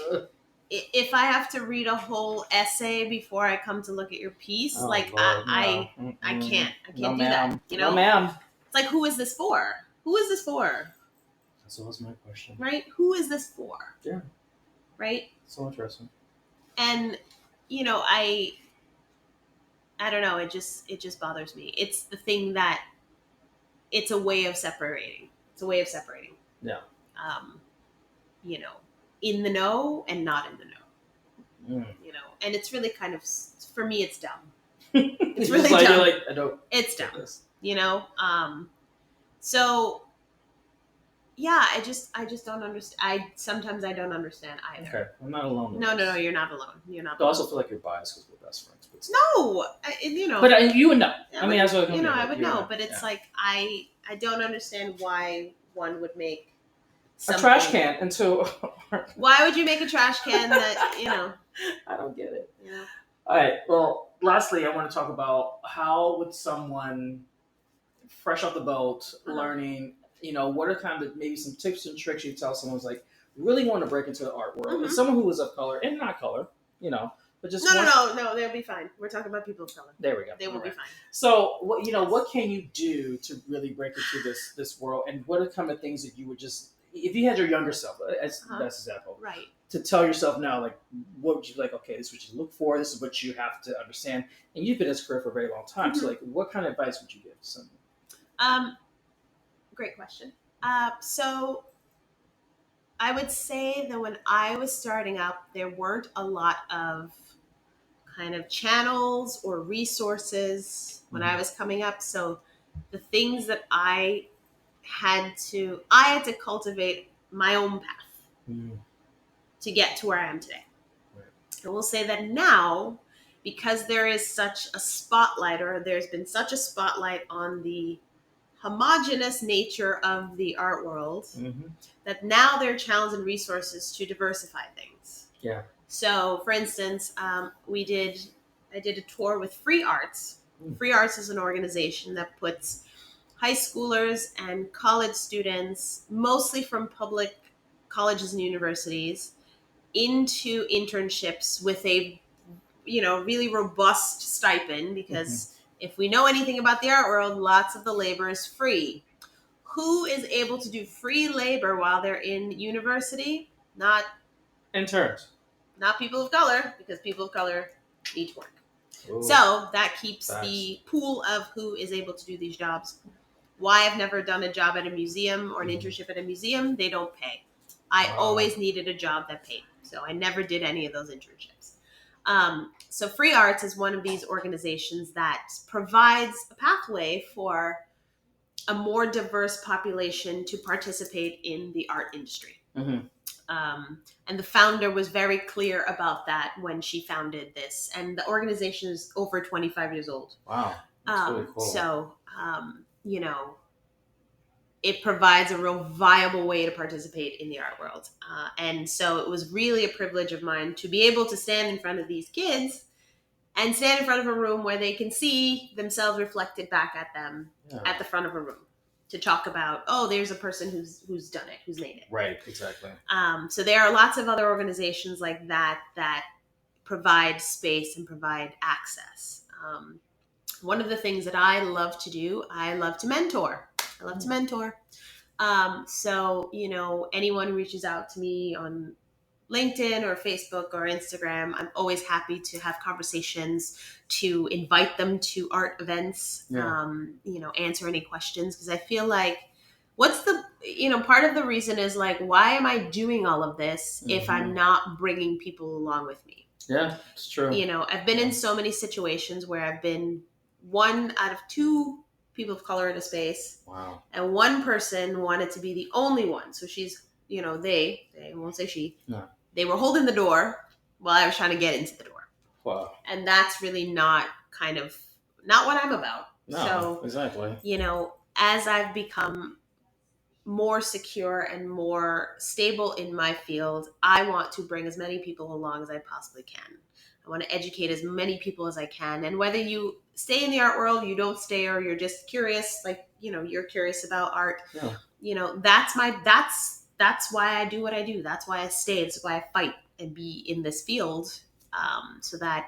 if I have to read a whole essay before I come to look at your piece, I can't do that. You know, no, ma'am. It's like, who is this for? Who is this for? That's always my question. Right? Who is this for? Yeah. Right? So interesting. And I don't know. It just bothers me. It's the thing that it's a way of separating. It's a way of separating. Yeah. In the know and not in the know. And it's really kind of, for me, it's dumb. It's really dumb. You're like, I don't. It's dumb. So yeah, I just don't understand. Sometimes I don't understand either. Okay, I'm not alone. No, you're not alone. You're not. I also feel like you're biased because we're best friends. But no, But you would know. I mean, that's what I would know. But it's like I don't understand why one would make a trash can into. Why would you make a trash can that I don't get it. Yeah. All right. Well, lastly, I want to talk about how would someone fresh off the boat, learning, what are kind of maybe some tips and tricks you tell someone who's like really want to break into the art world, and someone who is of color and not color, but just no, they'll be fine. We're talking about people of color. There we go. They will be fine. So, what can you do to really break into this world, and what are kind of things that you would just, if you had your younger self as best example, right? To tell yourself now, like, what would you like? Okay, this is what you look for. This is what you have to understand. And you've been in this career for a very long time. So, like, what kind of advice would you give to someone? Great question. So I would say that when I was starting out, there weren't a lot of kind of channels or resources when I was coming up. So the things that I had to cultivate my own path to get to where I am today. Right. I will say that now, because there is such a spotlight, or there's been such a spotlight on the homogenous nature of the art world, that now there are channels and resources to diversify things. Yeah. So, for instance, I did a tour with Free Arts. Free Arts is an organization that puts high schoolers and college students, mostly from public colleges and universities, into internships with a, really robust stipend, because if we know anything about the art world, lots of the labor is free. Who is able to do free labor while they're in university? Not interns. Not people of color, because people of color need to work. Ooh, so that keeps the pool of who is able to do these jobs. Why I've never done a job at a museum or an internship at a museum, they don't pay. I always needed a job that paid. So I never did any of those internships. So Free Arts is one of these organizations that provides a pathway for a more diverse population to participate in the art industry. And the founder was very clear about that when she founded this. And the organization is over 25 years old. Wow. That's really cool. So, it provides a real viable way to participate in the art world. And so it was really a privilege of mine to be able to stand in front of these kids and stand in front of a room where they can see themselves reflected back at them at the front of a room to talk about, oh, there's a person who's done it, who's made it. Right, exactly. So there are lots of other organizations like that provide space and provide access. One of the things that I love to do, I love to mentor. So, anyone who reaches out to me on LinkedIn or Facebook or Instagram, I'm always happy to have conversations, to invite them to art events, answer any questions. Because I feel like part of the reason is like, why am I doing all of this if I'm not bringing people along with me? Yeah, it's true. I've been in so many situations where I've been one out of two people of color in a space. Wow. And one person wanted to be the only one. So she's, they won't say she, they were holding the door while I was trying to get into the door. Wow. And that's really not what I'm about. No, so, exactly. As I've become more secure and more stable in my field, I want to bring as many people along as I possibly can. I want to educate as many people as I can. And whether you stay in the art world, you don't stay, or you're just curious, like, you're curious about art, that's why I do what I do. That's why I stay. That's why I fight and be in this field, so that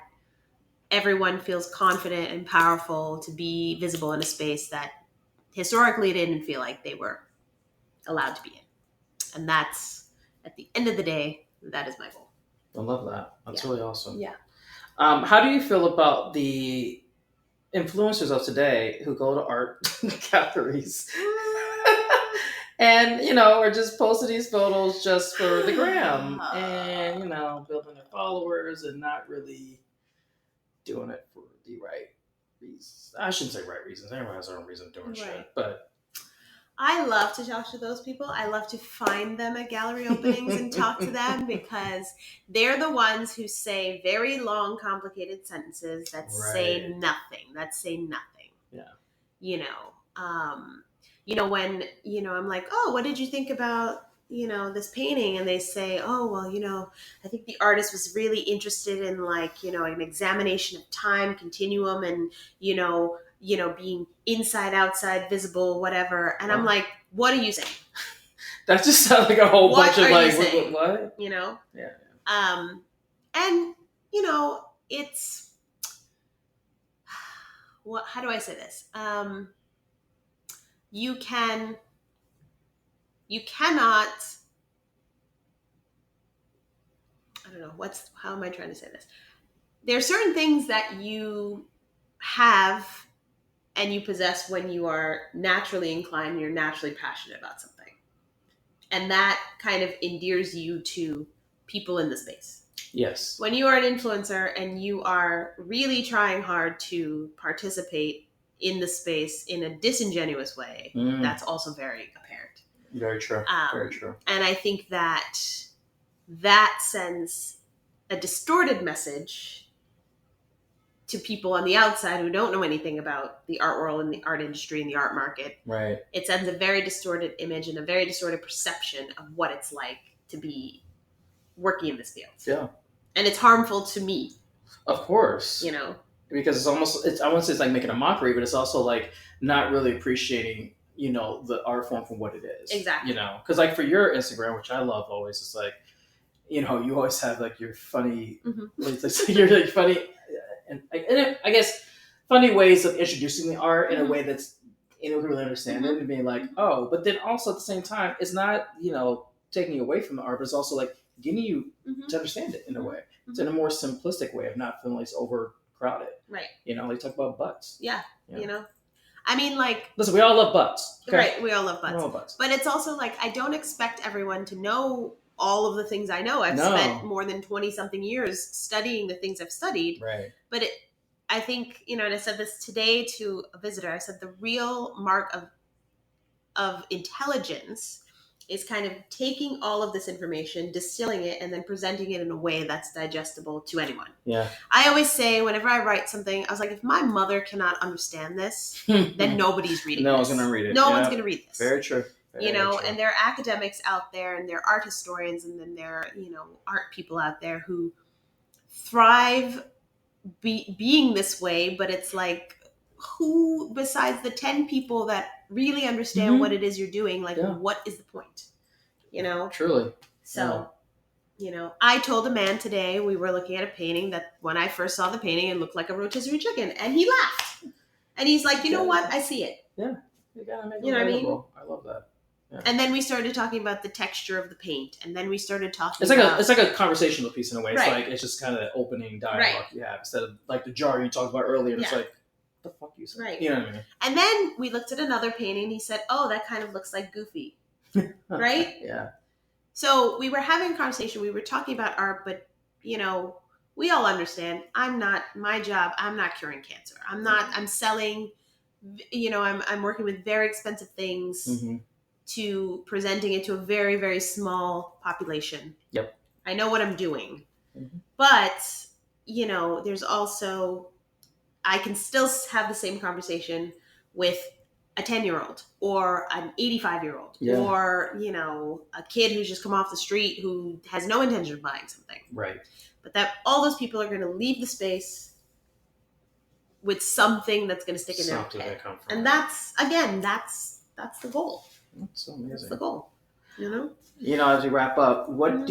everyone feels confident and powerful to be visible in a space that historically they didn't feel like they were allowed to be in. And that's, at the end of the day, that is my goal. I love that. That's really awesome. Yeah. How do you feel about the influencers of today who go to art galleries and, are just posting these photos just for the gram and, building their followers and not really doing it for the right reasons? I shouldn't say right reasons. Everyone has their own reason doing shit. But I love to talk to those people. I love to find them at gallery openings and talk to them, because they're the ones who say very long, complicated sentences that say nothing. Yeah. When, I'm like, oh, what did you think about, this painting? And they say, oh, well, I think the artist was really interested in an examination of time continuum and, being inside, outside, visible, whatever. And I'm like, what are you saying? That just sounds like a whole bunch of what? Yeah. It's, how do I say this? You cannot, I don't know, how am I trying to say this? There are certain things that you have and you possess when you are naturally inclined and you're naturally passionate about something. And that kind of endears you to people in the space. Yes. When you are an influencer and you are really trying hard to participate in the space in a disingenuous way, that's also very apparent. Very true. Very true. And I think that sends a distorted message to people on the outside who don't know anything about the art world and the art industry and the art market. Right. It sends a very distorted image and a very distorted perception of what it's like to be working in this field. Yeah. And it's harmful to me. Of course. Because it's almost, I won't say it's like making a mockery, but it's also like not really appreciating, the art form for what it is. Exactly. Because like for your Instagram, which I love always, it's like, you always have like your funny, you're like funny, and I guess funny ways of introducing the art in a way that's anyone can really understand it and being like, oh, but then also at the same time, it's not, taking you away from the art, but it's also like getting you to understand it in a way. It's in a more simplistic way of not feeling like it's overcrowded. Right. They talk about butts. Yeah. I mean, like... Listen, we all love butts. Okay? Right, we all love butts. We all love butts. But it's also like, I don't expect everyone to know all of the things I know. I've spent more than 20-something years studying the things I've studied. Right. But I think, and I said this today to a visitor, I said the real mark of intelligence is kind of taking all of this information, distilling it, and then presenting it in a way that's digestible to anyone. Yeah. I always say, whenever I write something, I was like, if my mother cannot understand this, then nobody's reading No this. one's going to read it. No one's going to read this. Very true. Very true. And there are academics out there, and there are art historians, and then there are, art people out there who thrive being this way, but it's like, who besides the 10 people that really understand what it is you're doing, like what is the point, Truly. So I told a man today, we were looking at a painting that when I first saw the painting, it looked like a rotisserie chicken, and he laughed, and he's like, you know what, I see it. You gotta make it what I mean? I love that. And then we started talking about the texture of the paint, and then we started talking. It's like a conversational piece in a way. It's Right. like it's just kind of the opening dialogue you have instead of like the jar you talked about earlier. And it's like, what the fuck you said? Right. You know what I mean? And then we looked at another painting, and he said, "Oh, that kind of looks like Goofy," right? Yeah. So we were having a conversation. We were talking about art, but we all understand. I'm not curing cancer. I'm selling. I'm working with very expensive things. Mm-hmm. To presenting it to a very, very small population. Yep. I know what I'm doing. Mm-hmm. But, there's also, I can still have the same conversation with a 10-year-old or an 85-year-old or, a kid who's just come off the street who has no intention of buying something. Right. But that all those people are going to leave the space with something that's going to stick in their head. And that's the goal. That's so amazing. That's the goal. As we wrap up, what would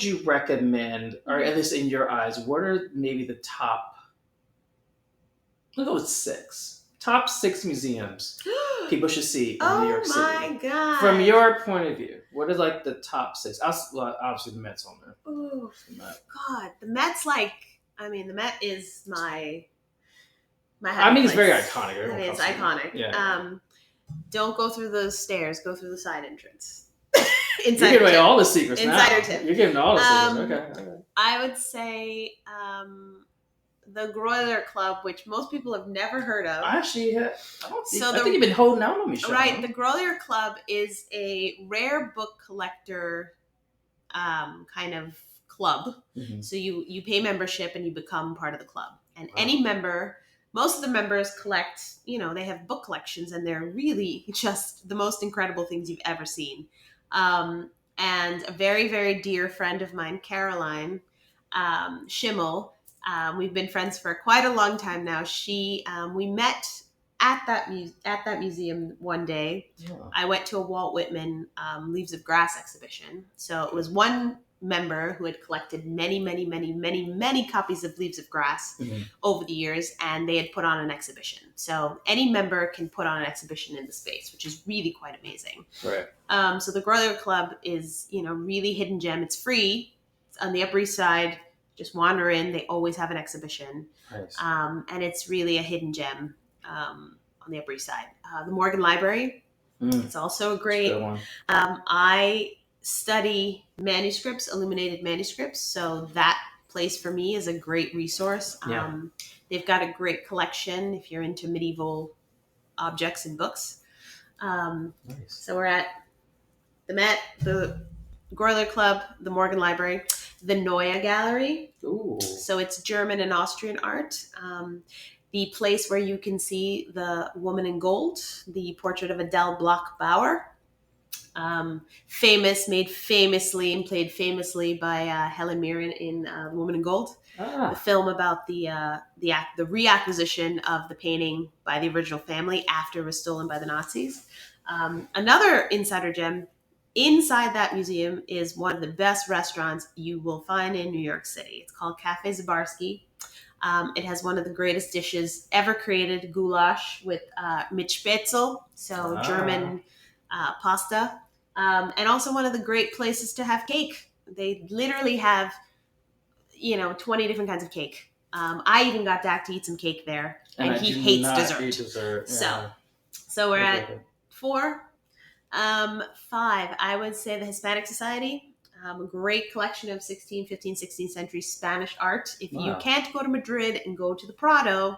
you recommend, or at least in your eyes, what are maybe the top, let's go with 6, top 6 museums people should see in New York City? Oh my God. From your point of view, what are like the top 6? Obviously the Met's on there. Oh, God. The Met's the Met is my it's very iconic. It's iconic. Yeah. Don't go through those stairs. Go through the side entrance. You're giving away all the secrets now. Insider tip. You're giving all the secrets. Okay. I would say the Groyler Club, which most people have never heard of. I think you've been holding out on me, Shauna. Right. The Groyler Club is a rare book collector kind of club. Mm-hmm. So you pay membership and you become part of the club. And any member... Most of the members collect, they have book collections, and they're really just the most incredible things you've ever seen. And a very, very dear friend of mine, Caroline Schimmel, we've been friends for quite a long time now. We met at that museum one day. Yeah. I went to a Walt Whitman Leaves of Grass exhibition. So it was one member who had collected many, many, many, many, many copies of Leaves of Grass over the years, and they had put on an exhibition. So any member can put on an exhibition in the space, which is really quite amazing. Right. So the Groyler Club is, really hidden gem. It's free. It's on the Upper East Side. Just wander in. They always have an exhibition. Nice. And it's really a hidden gem on the Upper East Side. The Morgan Library. It's also a great one. I study manuscripts, illuminated manuscripts. So that place for me is a great resource. They've got a great collection if you're into medieval objects and books. Nice. So we're at the Met, the Groyler Club, the Morgan Library, the Neue Gallery. Ooh. So it's German and Austrian art. The place where you can see the Woman in Gold, the portrait of Adele Bloch-Bauer. Made famously and played famously by Helen Mirren in The Woman in Gold, the film about the reacquisition of the painting by the original family after it was stolen by the Nazis. Another insider gem inside that museum is one of the best restaurants you will find in New York City. It's called Cafe Zabarski. It has one of the greatest dishes ever created, goulash with mit Spätzle, so German pasta, and also one of the great places to have cake. They literally have, 20 different kinds of cake. I even got Dak to eat some cake there, and he hates dessert. Yeah. So we're at 4. 5, I would say the Hispanic Society. A great collection of 16th, 15th, 16th century Spanish art. If you can't go to Madrid and go to the Prado,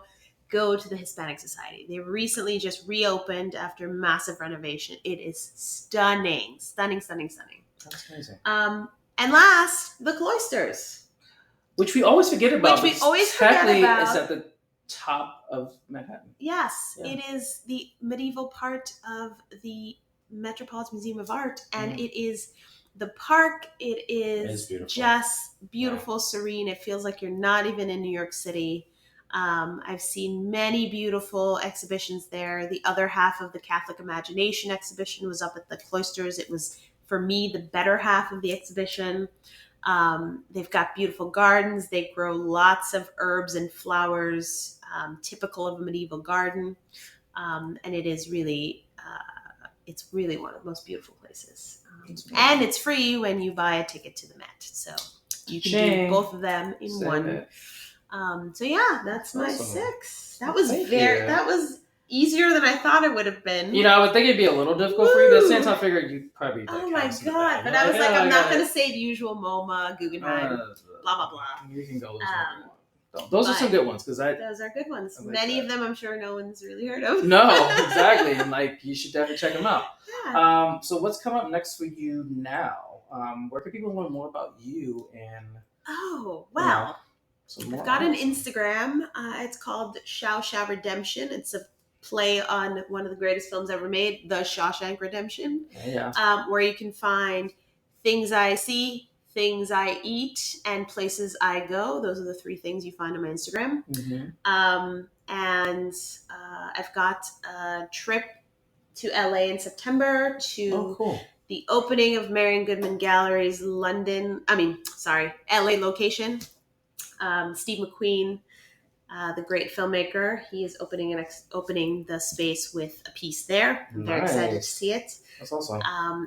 go to the Hispanic Society. They recently just reopened after massive renovation. It is stunning, stunning, stunning, stunning. That's amazing. And last, the cloisters. Which we always forget about. Which we always forget about. It's at the top of Manhattan. Yes, it is the medieval part of the Metropolitan Museum of Art, and it is the park. It is just beautiful, serene. It feels like you're not even in New York City. I've seen many beautiful exhibitions there. The other half of the Catholic Imagination exhibition was up at the cloisters. It was, for me, the better half of the exhibition. They've got beautiful gardens. They grow lots of herbs and flowers, typical of a medieval garden. And it is really, it's really one of the most beautiful places. And it's free when you buy a ticket to the Met. So you can do both of them in one. So yeah, that's my 6. That was that was easier than I thought it would have been. I would think it'd be a little difficult for you, but at the same time I figured you'd probably oh my god. But I was I'm not gonna say the usual MoMA, Guggenheim, blah blah blah. You can go those are some good ones those are good ones. Many of them I'm sure no one's really heard of. No, exactly. And you should definitely check them out. Yeah. So what's coming up next for you now? Where can people learn more about you and I've got an Instagram. It's called Shao Redemption. It's a play on one of the greatest films ever made, The Shawshank Redemption. Where you can find things I see, things I eat, and places I go. Those are the 3 things you find on my Instagram. And I've got a trip to LA in September to the opening of Marion Goodman Gallery's LA location. Steve McQueen, the great filmmaker, he is opening the space with a piece there. I'm very excited to see it. That's awesome.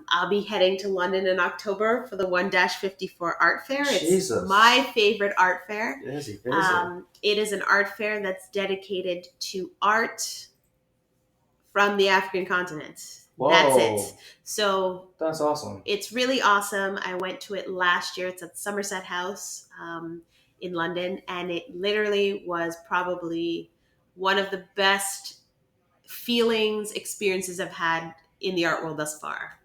I'll be heading to London in October for the 1-54 art fair. It's my favorite art fair. It is an art fair that's dedicated to art from the African continent. Whoa. That's it. So that's awesome. It's really awesome. I went to it last year. It's at Somerset House in London, and it literally was probably one of the best experiences I've had in the art world thus far.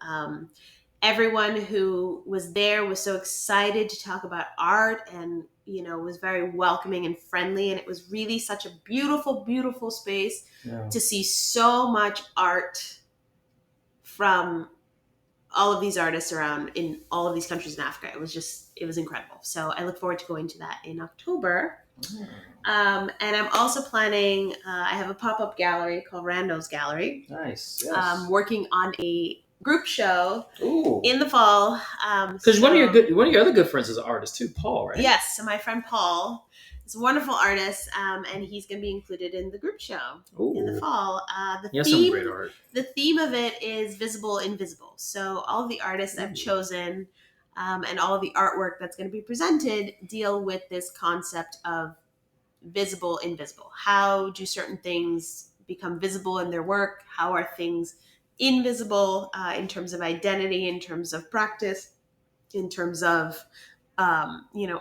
Everyone who was there was so excited to talk about art and, was very welcoming and friendly. And it was really such a beautiful, beautiful space to see so much art from all of these artists around in all of these countries in Africa. It was incredible. So I look forward to going to that in October. And I'm also planning, I have a pop-up gallery called Rando's Gallery. Nice. Yes. Working on a group show in the fall. Because one of your other good friends is an artist too, Paul, right? Yes. So my friend Paul is a wonderful artist, and he's going to be included in the group show in the fall. Some great art. The theme of it is visible, invisible. So all of the artists I've chosen and all of the artwork that's going to be presented deal with this concept of visible, invisible. How do certain things become visible in their work? How are things invisible in terms of identity, in terms of practice, in terms of,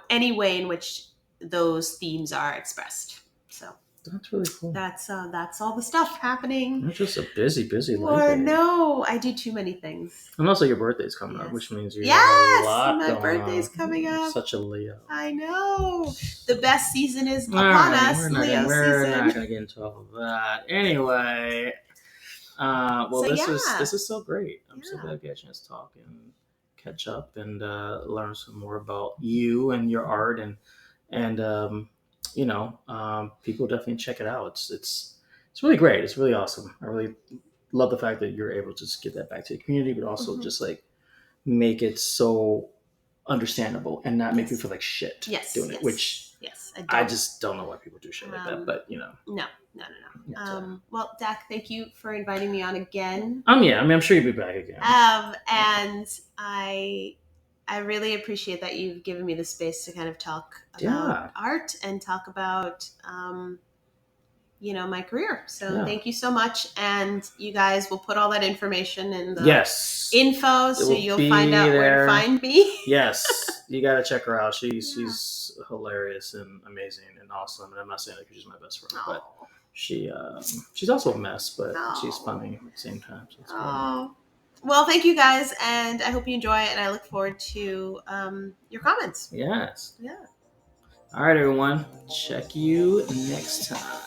any way in which those themes are expressed. So that's really cool. That's all the stuff happening. You're just a busy life. No, I do too many things. And also your birthday's coming up, which means you have a lot my birthday's coming up. You're such a Leo. I know. The best season is upon us. We're not going to get into all of that. Anyway, this is so great. I'm so glad I get a chance to talk and catch up and learn some more about you and your art and people definitely check it out. It's really great. It's really awesome. I really love the fact that you're able to just give that back to the community, but also just make it so understandable and not make you feel like shit doing it, which I just don't know why people do shit like that, but No. Well, Dak, thank you for inviting me on again. I'm sure you'll be back again. And I really appreciate that you've given me the space to kind of talk about art and talk about, my career. So thank you so much. And you guys will put all that information in the info, so you'll find out where to find me. Yes. You got to check her out. She's hilarious and amazing and awesome. And I'm not saying that because she's my best friend, but she's also a mess, but she's funny at the same time. So it's Oh. Well, thank you guys, and I hope you enjoy it, and I look forward to your comments. Yes. Yeah. All right, everyone. Check you next time.